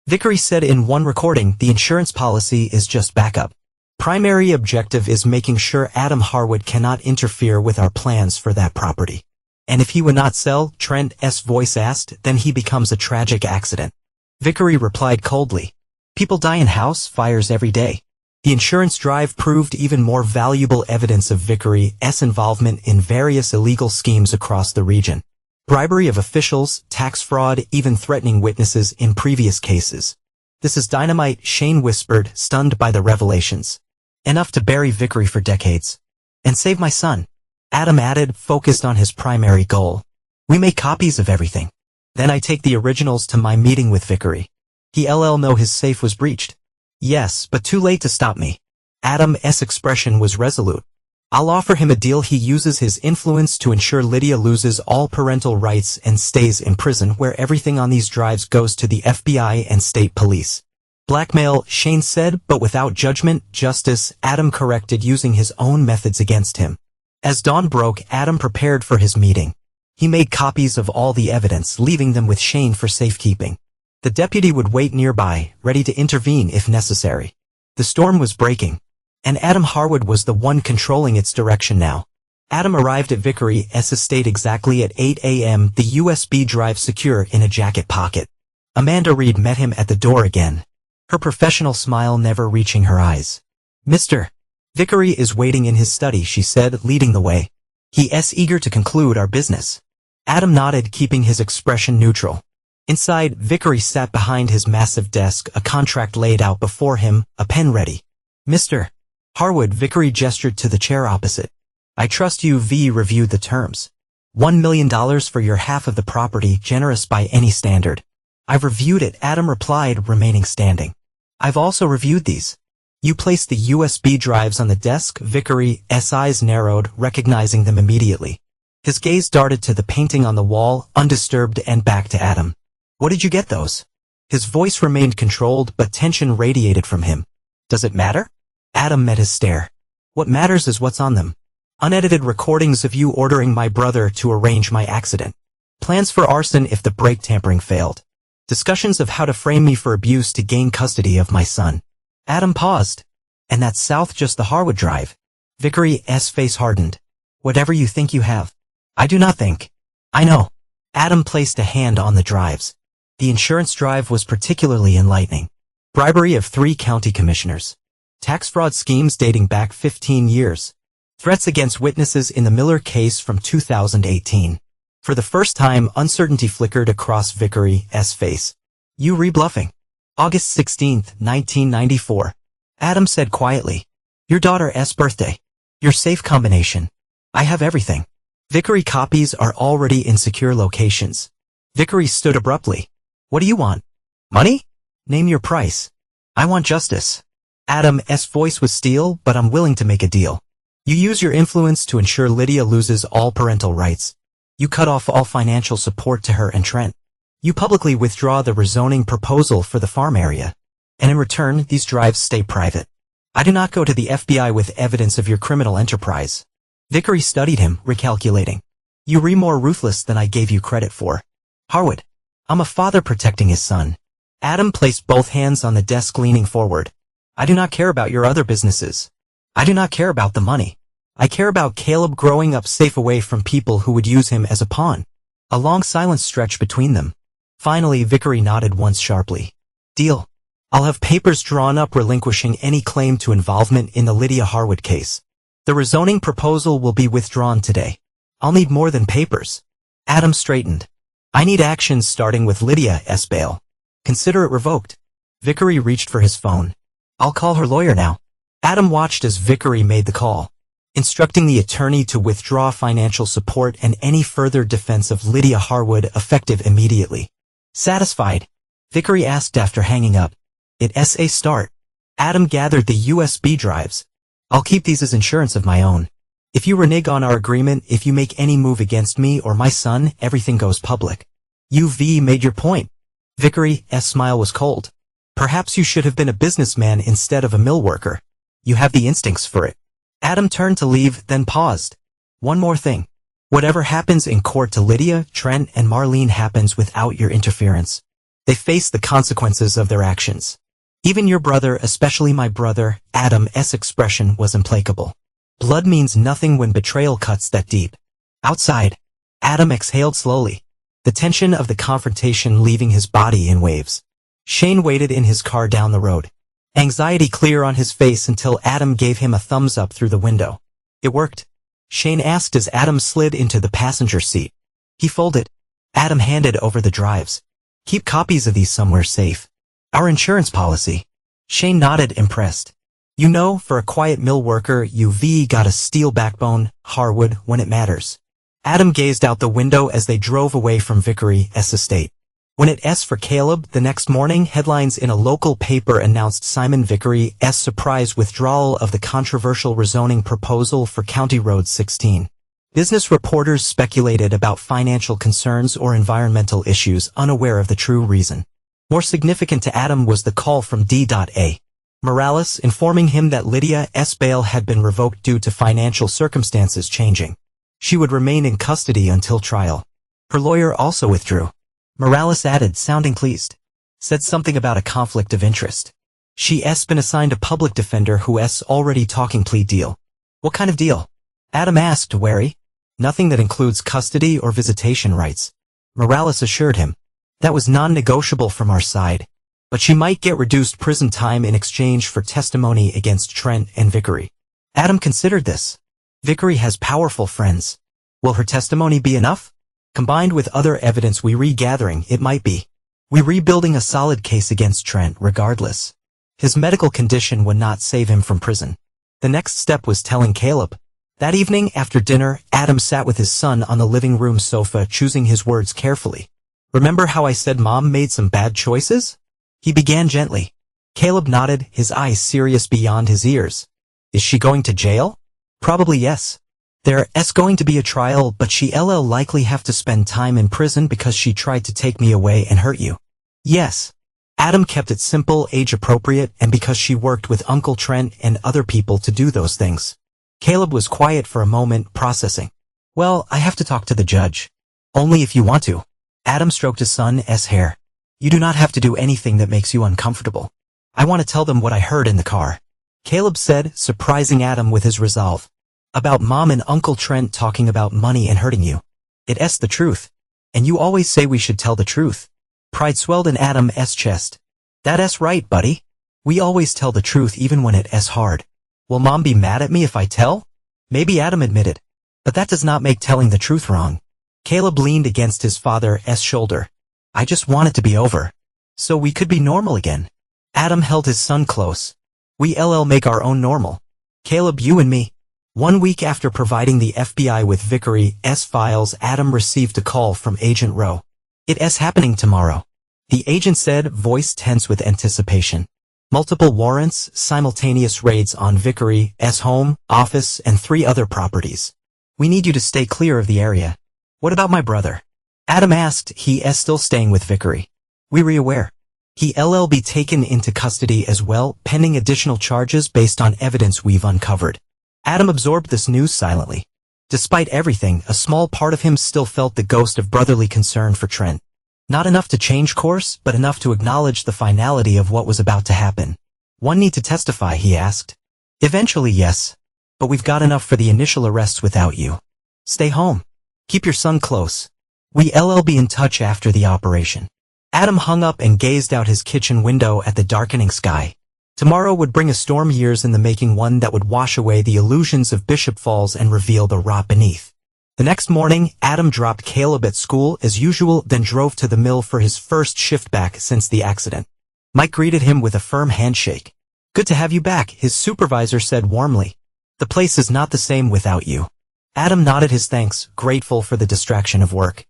Vickery said in one recording. "The insurance policy is just backup. Primary objective is making sure Adam Harwood cannot interfere with our plans for that property. And if he would not sell," Trent's voice asked, "then he becomes a tragic accident." Vickery replied coldly. "People die in house fires every day." The insurance drive proved even more valuable evidence of Vickery's involvement in various illegal schemes across the region. Bribery of officials, tax fraud, even threatening witnesses in previous cases. "This is dynamite," Shane whispered, stunned by the revelations. "Enough to bury Vickery for decades. And save my son," Adam added, focused on his primary goal. "We make copies of everything. Then I take the originals to my meeting with Vickery. He'll know his safe was breached. Yes, but too late to stop me." Adam's expression was resolute. "I'll offer him a deal. He uses his influence to ensure Lydia loses all parental rights and stays in prison, where everything on these drives goes to the FBI and state police." "Blackmail," Shane said, but without judgment. "Justice," Adam corrected, using his own methods against him. As dawn broke, Adam prepared for his meeting. He made copies of all the evidence, leaving them with Shane for safekeeping. The deputy would wait nearby, ready to intervene if necessary. The storm was breaking, and Adam Harwood was the one controlling its direction now. Adam arrived at Vickery's estate exactly at 8 a.m., the USB drive secure in a jacket pocket. Amanda Reed met him at the door again, her professional smile never reaching her eyes. "Mr. Vickery is waiting in his study," she said, leading the way. "He's eager to conclude our business." Adam nodded, keeping his expression neutral. Inside, Vickery sat behind his massive desk, a contract laid out before him, a pen ready. "Mr. Harwood," Vickery gestured to the chair opposite. "I trust you." V reviewed the terms. $1 million for your half of the property, generous by any standard. "I've reviewed it," Adam replied, remaining standing. "I've also reviewed these." "You placed the USB drives on the desk?" Vickery's eyes narrowed, recognizing them immediately. His gaze darted to the painting on the wall, undisturbed, and back to Adam. "What did you get those?" His voice remained controlled, but tension radiated from him. "Does it matter?" Adam met his stare. "What matters is what's on them. Unedited recordings of you ordering my brother to arrange my accident. Plans for arson if the brake tampering failed. Discussions of how to frame me for abuse to gain custody of my son." Adam paused. "And that's south just the Harwood drive?" Vickery's face hardened. "Whatever you think you have." "I do not think. I know." Adam placed a hand on the drives. The insurance drive was particularly enlightening. Bribery of 3 county commissioners. Tax fraud schemes dating back 15 years. Threats against witnesses in the Miller case from 2018. For the first time, uncertainty flickered across Vickery's face. "You rebluffing?" August 16, 1994. Adam said quietly. "Your daughter's birthday. Your safe combination. I have everything. Vickery copies are already in secure locations." Vickery stood abruptly. "What do you want? Money? Name your price." "I want justice." Adam's voice was steel, "but I'm willing to make a deal. You use your influence to ensure Lydia loses all parental rights. You cut off all financial support to her and Trent. You publicly withdraw the rezoning proposal for the farm area. And in return, these drives stay private. I do not go to the FBI with evidence of your criminal enterprise." Vickery studied him, recalculating. You re more ruthless than I gave you credit for. Harwood. I'm a father protecting his son. Adam placed both hands on the desk, leaning forward. I do not care about your other businesses. I do not care about the money. I care about Caleb growing up safe away from people who would use him as a pawn. A long silence stretched between them. Finally, Vickery nodded once sharply. Deal. I'll have papers drawn up relinquishing any claim to involvement in the Lydia Harwood case. The rezoning proposal will be withdrawn today. I'll need more than papers. Adam straightened. I need actions starting with Lydia's bail. Consider it revoked. Vickery reached for his phone. I'll call her lawyer now. Adam watched as Vickery made the call, instructing the attorney to withdraw financial support and any further defense of Lydia Harwood effective immediately. Satisfied? Vickery asked after hanging up. It's a start. Adam gathered the USB drives. I'll keep these as insurance of my own. If you renege on our agreement, if you make any move against me or my son, everything goes public. You've made your point. Vickery's smile was cold. Perhaps you should have been a businessman instead of a mill worker. You have the instincts for it. Adam turned to leave, then paused. One more thing. Whatever happens in court to Lydia, Trent, and Marlene happens without your interference. They face the consequences of their actions. Even your brother, especially my brother, Adam's expression was implacable. Blood means nothing when betrayal cuts that deep. Outside, Adam exhaled slowly, the tension of the confrontation leaving his body in waves. Shane waited in his car down the road, anxiety clear on his face until Adam gave him a thumbs up through the window. It worked? Shane asked as Adam slid into the passenger seat. He folded. Adam handed over the drives. Keep copies of these somewhere safe. Our insurance policy. Shane nodded, impressed. You know, for a quiet mill worker, you've got a steel backbone, Harwood, when it matters. Adam gazed out the window as they drove away from Vickery's estate. When it S for Caleb, the next morning, headlines in a local paper announced Simon Vickery's surprise withdrawal of the controversial rezoning proposal for County Road 16. Business reporters speculated about financial concerns or environmental issues, unaware of the true reason. More significant to Adam was the call from D.A. Morales informing him that Lydia's bail had been revoked due to financial circumstances changing. She would remain in custody until trial. Her lawyer also withdrew. Morales added, sounding pleased. Said something about a conflict of interest. She's been assigned a public defender who's already talking plea deal. What kind of deal? Adam asked, wary. Nothing that includes custody or visitation rights. Morales assured him. That was non-negotiable from our side. But she might get reduced prison time in exchange for testimony against Trent and Vickery. Adam considered this. Vickery has powerful friends. Will her testimony be enough? Combined with other evidence we regathering, it might be. We rebuilding a solid case against Trent regardless. His medical condition would not save him from prison. The next step was telling Caleb. That evening, after dinner, Adam sat with his son on the living room sofa, choosing his words carefully. Remember how I said Mom made some bad choices? He began gently. Caleb nodded, his eyes serious beyond his ears. Is she going to jail? Probably yes. There's going to be a trial, but she'll likely have to spend time in prison because she tried to take me away and hurt you. Yes. Adam kept it simple, age-appropriate, and because she worked with Uncle Trent and other people to do those things. Caleb was quiet for a moment, processing. Well, I have to talk to the judge. Only if you want to. Adam stroked his son's hair. You do not have to do anything that makes you uncomfortable. I want to tell them what I heard in the car. Caleb said, surprising Adam with his resolve. About Mom and Uncle Trent talking about money and hurting you. It's the truth. And you always say we should tell the truth. Pride swelled in Adam's chest. That's right, buddy. We always tell the truth even when it's hard. Will Mom be mad at me if I tell? Maybe, Adam admitted. But that does not make telling the truth wrong. Caleb leaned against his father's shoulder. I just want it to be over. So we could be normal again. Adam held his son close. We'll make our own normal. Caleb, you and me. 1 week after providing the FBI with Vickery's files, Adam received a call from Agent Rowe. It's happening tomorrow. The agent said, voice tense with anticipation. Multiple warrants, simultaneous raids on Vickery's home, office, and 3 other properties. We need you to stay clear of the area. What about my brother? Adam asked. He's still staying with Vickery. We're aware. He'll be taken into custody as well, pending additional charges based on evidence we've uncovered. Adam absorbed this news silently. Despite everything, a small part of him still felt the ghost of brotherly concern for Trent. Not enough to change course, but enough to acknowledge the finality of what was about to happen. "One need to testify?" he asked. "Eventually, yes. But we've got enough for the initial arrests without you. Stay home. Keep your son close. We'll be in touch after the operation." Adam hung up and gazed out his kitchen window at the darkening sky. Tomorrow would bring a storm, years in the making, one that would wash away the illusions of Bishop Falls and reveal the rot beneath. The next morning, Adam dropped Caleb at school as usual, then drove to the mill for his first shift back since the accident. Mike greeted him with a firm handshake. "Good to have you back," his supervisor said warmly. "The place is not the same without you." Adam nodded his thanks, grateful for the distraction of work.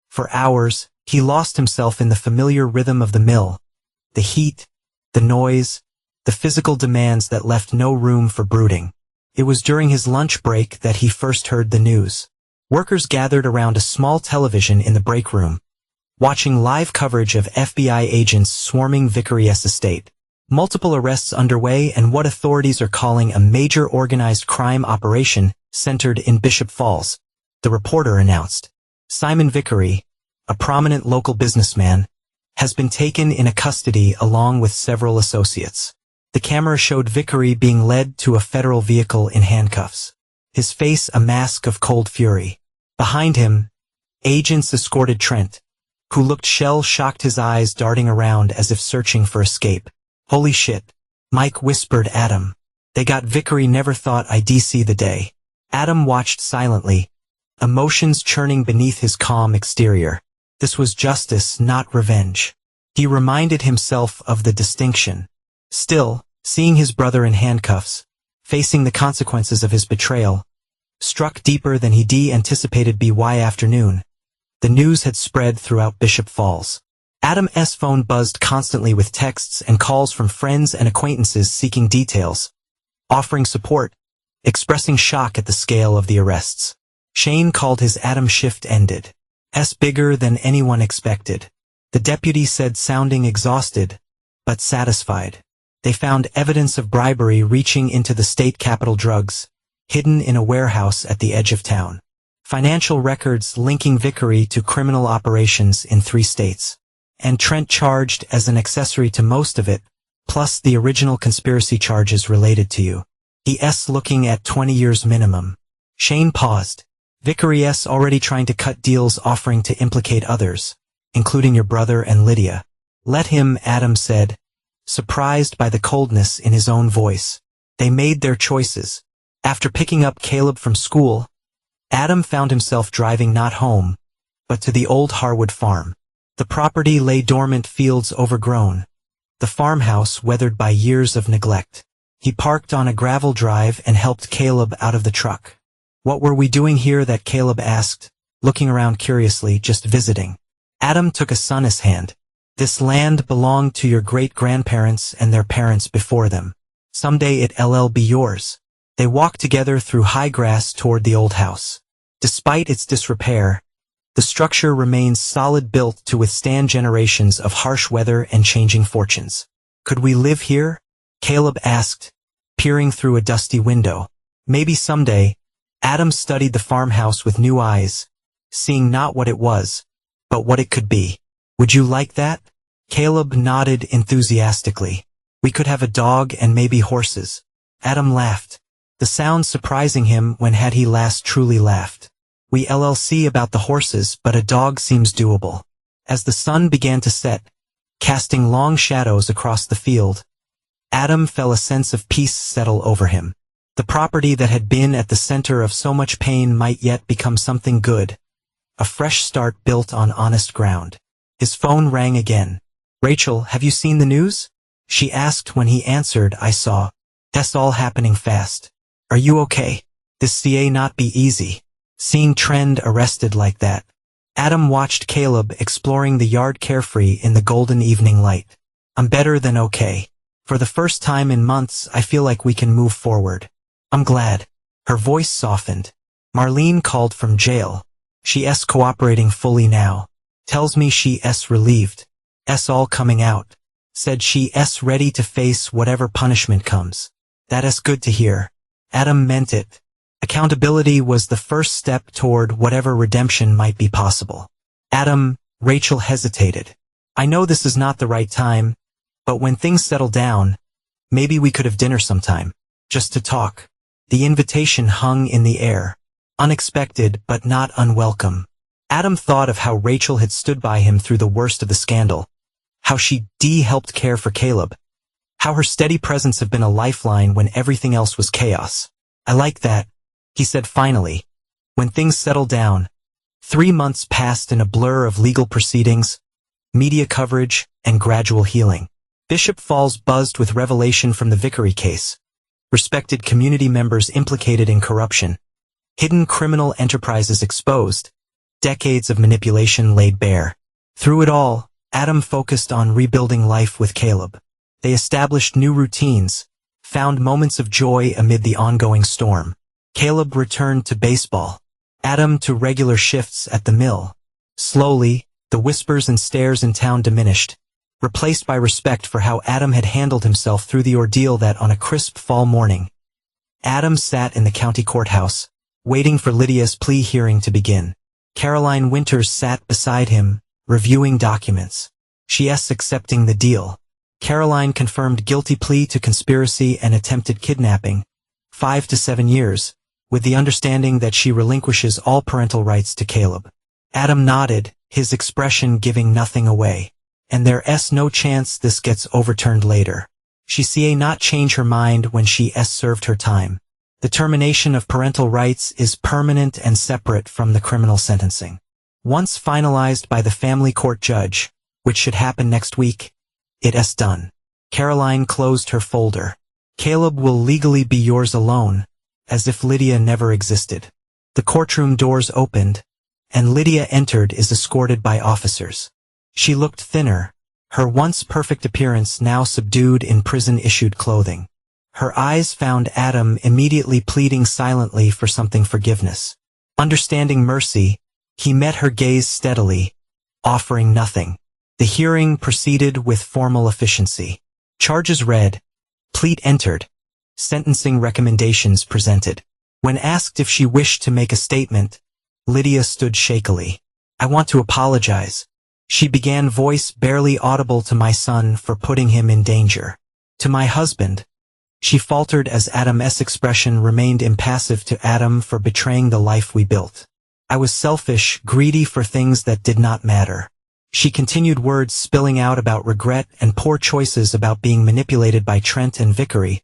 For hours, he lost himself in the familiar rhythm of the mill. The heat, the noise, the physical demands that left no room for brooding. It was during his lunch break that he first heard the news. Workers gathered around a small television in the break room, watching live coverage of FBI agents swarming Vickery's estate. Multiple arrests underway and what authorities are calling a major organized crime operation centered in Bishop Falls, the reporter announced. Simon Vickery, a prominent local businessman, has been taken into custody along with several associates. The camera showed Vickery being led to a federal vehicle in handcuffs, his face a mask of cold fury. Behind him, agents escorted Trent, who looked shell-shocked, his eyes darting around as if searching for escape. "Holy shit," Mike whispered Adam. "They got Vickery, never thought I'd see the day." Adam watched silently, emotions churning beneath his calm exterior. This was justice, not revenge. He reminded himself of the distinction. Still, seeing his brother in handcuffs, facing the consequences of his betrayal, struck deeper than he'd anticipated. By afternoon, the news had spread throughout Bishop Falls. Adam's phone buzzed constantly with texts and calls from friends and acquaintances seeking details, offering support, expressing shock at the scale of the arrests. Shane called his Adam shift ended. Bigger than anyone expected. The deputy said, sounding exhausted, but satisfied. They found evidence of bribery reaching into the state capital, drugs hidden in a warehouse at the edge of town. Financial records linking Vickery to criminal operations in 3 states. And Trent charged as an accessory to most of it, plus the original conspiracy charges related to you. He's looking at 20 years minimum. Shane paused. Vickery's already trying to cut deals, offering to implicate others, including your brother and Lydia. Let him, Adam said, surprised by the coldness in his own voice. They made their choices. After picking up Caleb from school, Adam found himself driving not home, but to the old Harwood farm. The property lay dormant, fields overgrown, the farmhouse weathered by years of neglect. He parked on a gravel drive and helped Caleb out of the truck. "What were we doing here?" that Caleb asked, looking around curiously. "Just visiting." Adam took a son's hand. "This land belonged to your great-grandparents and their parents before them. Someday it'll be yours." They walked together through high grass toward the old house. Despite its disrepair, the structure remains solid, built to withstand generations of harsh weather and changing fortunes. "Could we live here?" Caleb asked, peering through a dusty window. "Maybe someday." Adam studied the farmhouse with new eyes, seeing not what it was, but what it could be. "Would you like that?" Caleb nodded enthusiastically. "We could have a dog and maybe horses." Adam laughed, the sound surprising him. When had he last truly laughed? "We'll see about the horses, but a dog seems doable." As the sun began to set, casting long shadows across the field, Adam felt a sense of peace settle over him. The property that had been at the center of so much pain might yet become something good, a fresh start built on honest ground. His phone rang again. "Rachel, have you seen the news?" she asked when he answered. "I saw. That's all happening fast. Are you okay? This not be easy. Seeing Trent arrested like that." Adam watched Caleb exploring the yard carefree in the golden evening light. "I'm better than okay. For the first time in months, I feel like we can move forward. I'm glad." Her voice softened. "Marlene called from jail. She's cooperating fully now. Tells me she's relieved. All coming out. Said she's ready to face whatever punishment comes." "That's good to hear." Adam meant it. Accountability was the first step toward whatever redemption might be possible. Adam, Rachel hesitated. I know this is not the right time, but when things settle down, maybe we could have dinner sometime, just to talk. The invitation hung in the air, unexpected but not unwelcome. Adam thought of how Rachel had stood by him through the worst of the scandal, how she helped care for Caleb, how her steady presence had been a lifeline when everything else was chaos. I like that, he said finally. When things settled down, 3 months passed in a blur of legal proceedings, media coverage, and gradual healing. Bishop Falls buzzed with revelation from the Vickery case. Respected community members implicated in corruption. Hidden criminal enterprises exposed. Decades of manipulation laid bare. Through it all, Adam focused on rebuilding life with Caleb. They established new routines, found moments of joy amid the ongoing storm. Caleb returned to baseball. Adam to regular shifts at the mill. Slowly, the whispers and stares in town diminished, replaced by respect for how Adam had handled himself through the ordeal that on a crisp fall morning. Adam sat in the county courthouse, waiting for Lydia's plea hearing to begin. Caroline Winters sat beside him, reviewing documents. She's accepting the deal. Caroline confirmed guilty plea to conspiracy and attempted kidnapping, 5 to 7 years, with the understanding that she relinquishes all parental rights to Caleb. Adam nodded, his expression giving nothing away. And there's no chance this gets overturned later. She see not change her mind when she served her time. The termination of parental rights is permanent and separate from the criminal sentencing. Once finalized by the family court judge, which should happen next week, it's done. Caroline closed her folder. Caleb will legally be yours alone, as if Lydia never existed. The courtroom doors opened, and Lydia entered escorted by officers. She looked thinner, her once perfect appearance now subdued in prison-issued clothing. Her eyes found Adam immediately pleading silently for something forgiveness. Understanding mercy, he met her gaze steadily, offering nothing. The hearing proceeded with formal efficiency. Charges read, plea entered, sentencing recommendations presented. When asked if she wished to make a statement, Lydia stood shakily. I want to apologize. She began, voice barely audible, to my son for putting him in danger. To my husband. She faltered as Adam's expression remained impassive. To Adam for betraying the life we built. I was selfish, greedy for things that did not matter. She continued, words spilling out about regret and poor choices, about being manipulated by Trent and Vickery,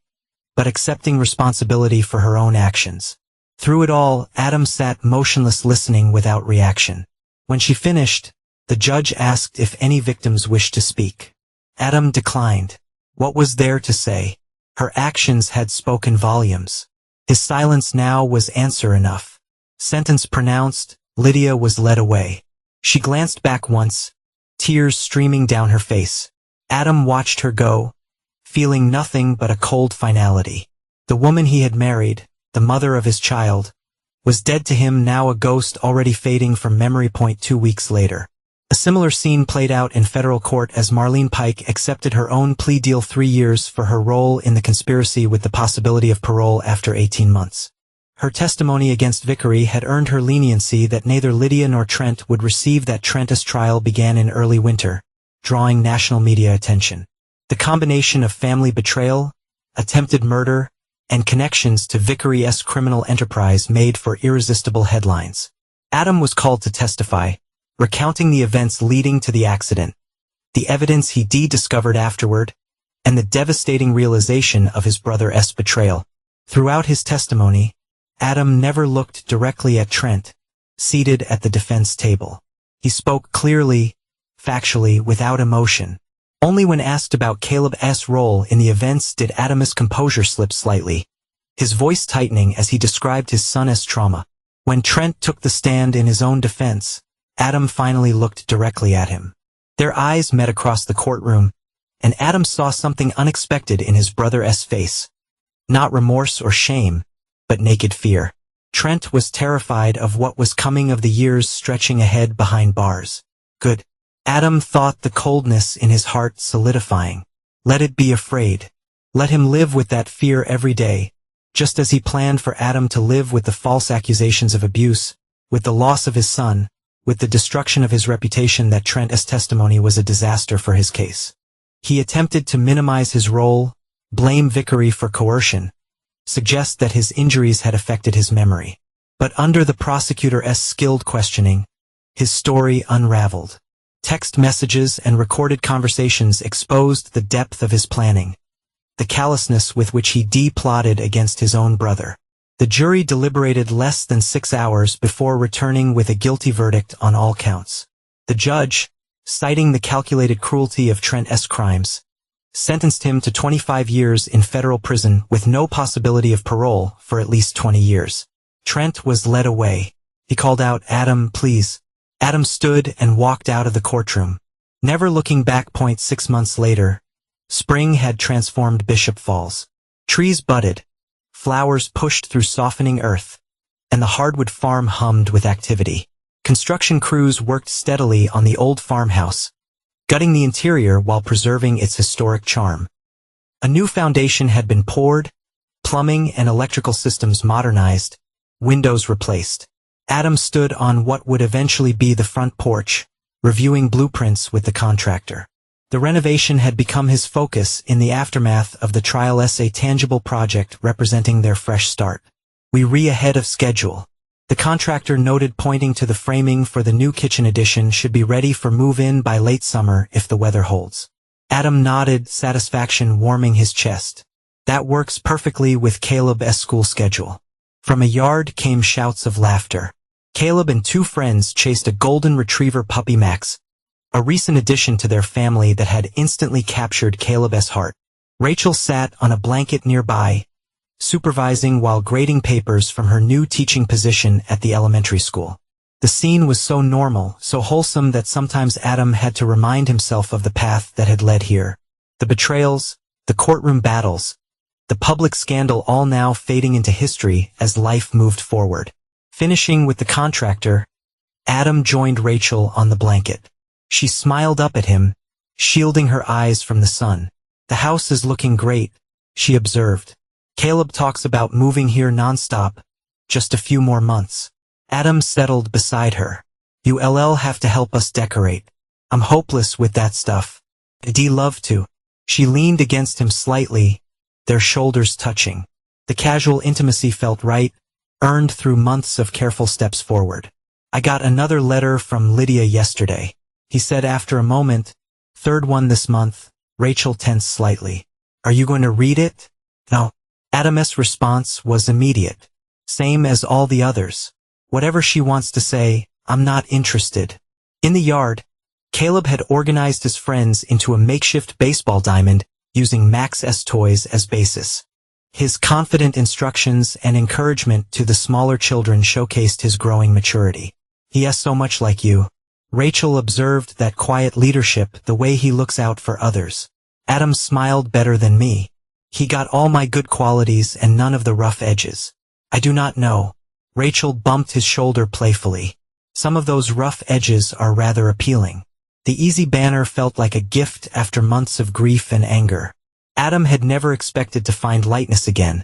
but accepting responsibility for her own actions. Through it all, Adam sat motionless, listening without reaction. When she finished, the judge asked if any victims wished to speak. Adam declined. What was there to say? Her actions had spoken volumes. His silence now was answer enough. Sentence pronounced, Lydia was led away. She glanced back once, tears streaming down her face. Adam watched her go, feeling nothing but a cold finality. The woman he had married, the mother of his child, was dead to him, now a ghost already fading from memory. 2 weeks later. A similar scene played out in federal court as Marlene Pike accepted her own plea deal, 3 years for her role in the conspiracy with the possibility of parole after 18 months. Her testimony against Vickery had earned her leniency that neither Lydia nor Trent would receive. That Trent's trial began in early winter, drawing national media attention. The combination of family betrayal, attempted murder, and connections to Vickery's criminal enterprise made for irresistible headlines. Adam was called to testify, recounting the events leading to the accident, the evidence he discovered afterward, and the devastating realization of his brother's betrayal. Throughout his testimony, Adam never looked directly at Trent, seated at the defense table. He spoke clearly, factually, without emotion. Only when asked about Caleb's role in the events did Adam's composure slip slightly, his voice tightening as he described his son's trauma. When Trent took the stand in his own defense, Adam finally looked directly at him. Their eyes met across the courtroom, and Adam saw something unexpected in his brother's face. Not remorse or shame, but naked fear. Trent was terrified of what was coming, of the years stretching ahead behind bars. Good. Adam thought, the coldness in his heart solidifying. Let it be afraid. Let him live with that fear every day, Just as he planned for Adam to live with the false accusations of abuse, with the loss of his son, with the destruction of his reputation, that Trent's testimony was a disaster for his case. He attempted to minimize his role, blame Vickery for coercion, suggest that his injuries had affected his memory. But under the prosecutor's skilled questioning, his story unraveled. Text messages and recorded conversations exposed the depth of his planning, the callousness with which he plotted against his own brother. The jury deliberated less than 6 hours before returning with a guilty verdict on all counts. The judge, citing the calculated cruelty of Trent's crimes, sentenced him to 25 years in federal prison with no possibility of parole for at least 20 years. Trent was led away. He called out, "Adam, please." Adam stood and walked out of the courtroom, never looking back. 6 months later, spring had transformed Bishop Falls. Trees budded, flowers pushed through softening earth, and the hardwood farm hummed with activity. Construction crews worked steadily on the old farmhouse, gutting the interior while preserving its historic charm. A new foundation had been poured, plumbing and electrical systems modernized, windows replaced. Adam stood on what would eventually be the front porch, reviewing blueprints with the contractor. The renovation had become his focus in the aftermath of the trial's a tangible project representing their fresh start. "We're ahead of schedule," the contractor noted, pointing to the framing for the new kitchen addition should be ready for move-in by late summer if the weather holds. Adam nodded, satisfaction warming his chest. "That works perfectly with Caleb's school schedule." From a yard came shouts of laughter. Caleb and 2 friends chased a golden retriever puppy, Max, a recent addition to their family that had instantly captured Caleb's heart. Rachel sat on a blanket nearby, supervising while grading papers from her new teaching position at the elementary school. The scene was so normal, so wholesome that sometimes Adam had to remind himself of the path that had led here. The betrayals, the courtroom battles, the public scandal, all now fading into history as life moved forward. Finishing with the contractor, Adam joined Rachel on the blanket. She smiled up at him, shielding her eyes from the sun. "The house is looking great," she observed. "Caleb talks about moving here nonstop, just a few more months." Adam settled beside her. "You'll have to help us decorate. I'm hopeless with that stuff." "I'd love to." She leaned against him slightly, their shoulders touching. The casual intimacy felt right, earned through months of careful steps forward. "I got another letter from Lydia yesterday," he said after a moment. "Third one this month." Rachel tensed slightly. "Are you going to read it?" "No." Adam's response was immediate. "Same as all the others. Whatever she wants to say, I'm not interested." In the yard, Caleb had organized his friends into a makeshift baseball diamond using Max's toys as basis. His confident instructions and encouragement to the smaller children showcased his growing maturity. "He is so much like you." Rachel observed that quiet leadership, the way he looks out for others. Adam smiled. "Better than me. He got all my good qualities and none of the rough edges." "I do not know." Rachel bumped his shoulder playfully. "Some of those rough edges are rather appealing." The easy banner felt like a gift after months of grief and anger. Adam had never expected to find lightness again,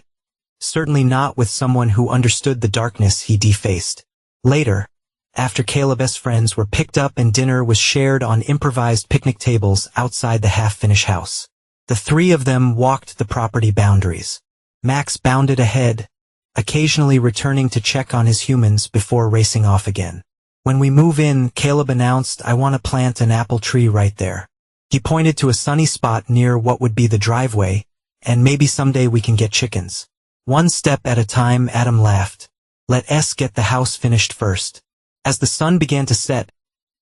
certainly not with someone who understood the darkness he defaced. Later, after Caleb's friends were picked up and dinner was shared on improvised picnic tables outside the half-finished house, the 3 of them walked the property boundaries. Max bounded ahead, occasionally returning to check on his humans before racing off again. "When we move in," Caleb announced, "I want to plant an apple tree right there." He pointed to a sunny spot near what would be the driveway, "and maybe someday we can get chickens." "One step at a time," Adam laughed. "Let's get the house finished first." As the sun began to set,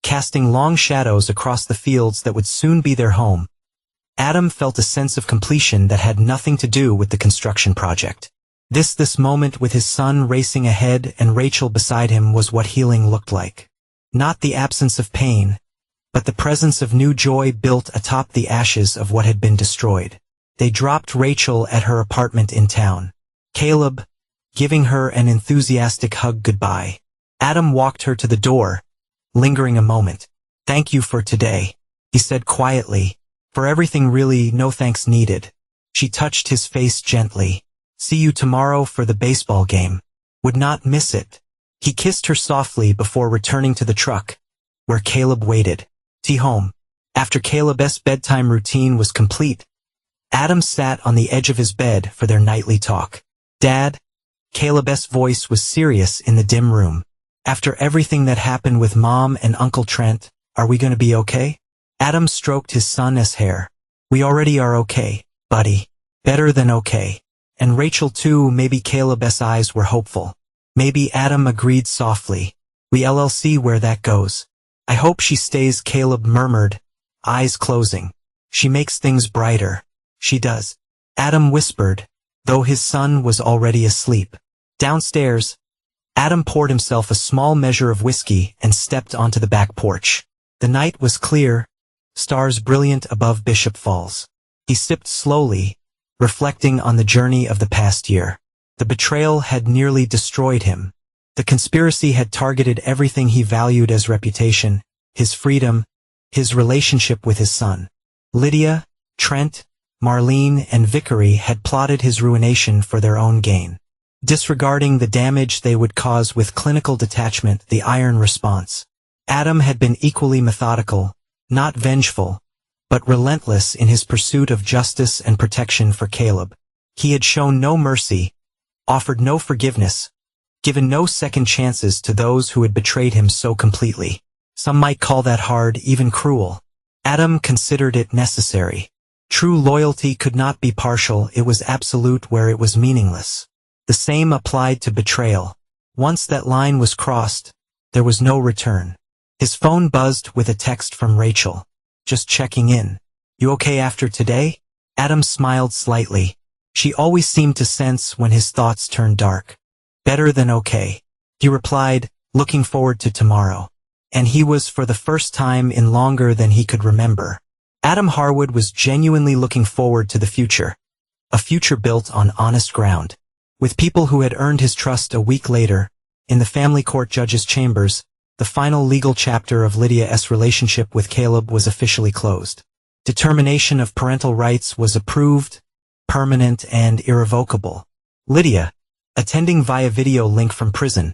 casting long shadows across the fields that would soon be their home, Adam felt a sense of completion that had nothing to do with the construction project. This moment with his son racing ahead and Rachel beside him was what healing looked like. Not the absence of pain, but the presence of new joy built atop the ashes of what had been destroyed. They dropped Rachel at her apartment in town, Caleb giving her an enthusiastic hug goodbye. Adam walked her to the door, lingering a moment. "Thank you for today," he said quietly. "For everything, really, no thanks needed." She touched his face gently. See you tomorrow for the baseball game. Would not miss it. He kissed her softly before returning to the truck, where Caleb waited. Home. After Caleb's bedtime routine was complete, Adam sat on the edge of his bed for their nightly talk. Dad? Caleb's voice was serious in the dim room. After everything that happened with Mom and Uncle Trent, are we gonna be okay? Adam stroked his son's hair. We already are okay, buddy. Better than okay. And Rachel too. Maybe Caleb's eyes were hopeful. Maybe. Adam agreed softly. We'll see where that goes. I hope she stays, Caleb murmured, eyes closing. She makes things brighter. She does. Adam whispered, though his son was already asleep. Downstairs, Adam poured himself a small measure of whiskey and stepped onto the back porch. The night was clear, stars brilliant above Bishop Falls. He sipped slowly, reflecting on the journey of the past year. The betrayal had nearly destroyed him. The conspiracy had targeted everything he valued: his reputation, his freedom, his relationship with his son. Lydia, Trent, Marlene, and Vickery had plotted his ruination for their own gain. Disregarding the damage they would cause with clinical detachment, the iron response. Adam had been equally methodical, not vengeful, but relentless in his pursuit of justice and protection for Caleb. He had shown no mercy, offered no forgiveness, given no second chances to those who had betrayed him so completely. Some might call that hard, even cruel. Adam considered it necessary. True loyalty could not be partial, it was absolute where it was meaningless. The same applied to betrayal. Once that line was crossed, there was no return. His phone buzzed with a text from Rachel. Just checking in. You okay after today? Adam smiled slightly. She always seemed to sense when his thoughts turned dark. Better than okay. He replied, looking forward to tomorrow. And he was, for the first time in longer than he could remember. Adam Harwood was genuinely looking forward to the future. A future built on honest ground. With people who had earned his trust. A week later, in the family court judge's chambers, the final legal chapter of Lydia's relationship with Caleb was officially closed. Determination of parental rights was approved, permanent and irrevocable. Lydia, attending via video link from prison,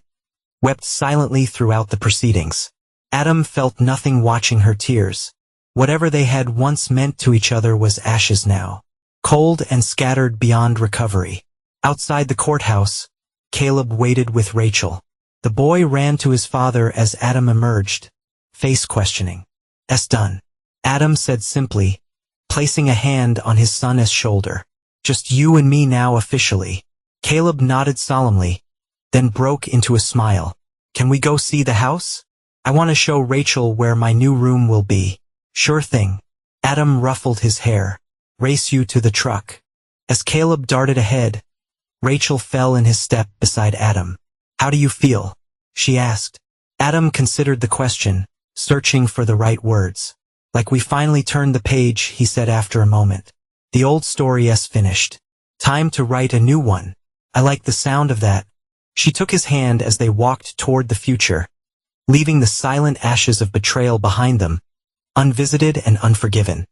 wept silently throughout the proceedings. Adam felt nothing watching her tears. Whatever they had once meant to each other was ashes now, cold and scattered beyond recovery. Outside the courthouse, Caleb waited with Rachel. The boy ran to his father as Adam emerged, face questioning. "Es done," Adam said simply, placing a hand on his son's shoulder. "Just you and me now officially." Caleb nodded solemnly, then broke into a smile. "Can we go see the house? I want to show Rachel where my new room will be." "Sure thing." Adam ruffled his hair. "Race you to the truck." As Caleb darted ahead, Rachel fell in his step beside Adam. "How do you feel?" she asked. Adam considered the question, searching for the right words. "Like we finally turned the page," he said after a moment. "The old story is finished. Time to write a new one." "I like the sound of that." She took his hand as they walked toward the future, leaving the silent ashes of betrayal behind them, unvisited and unforgiven.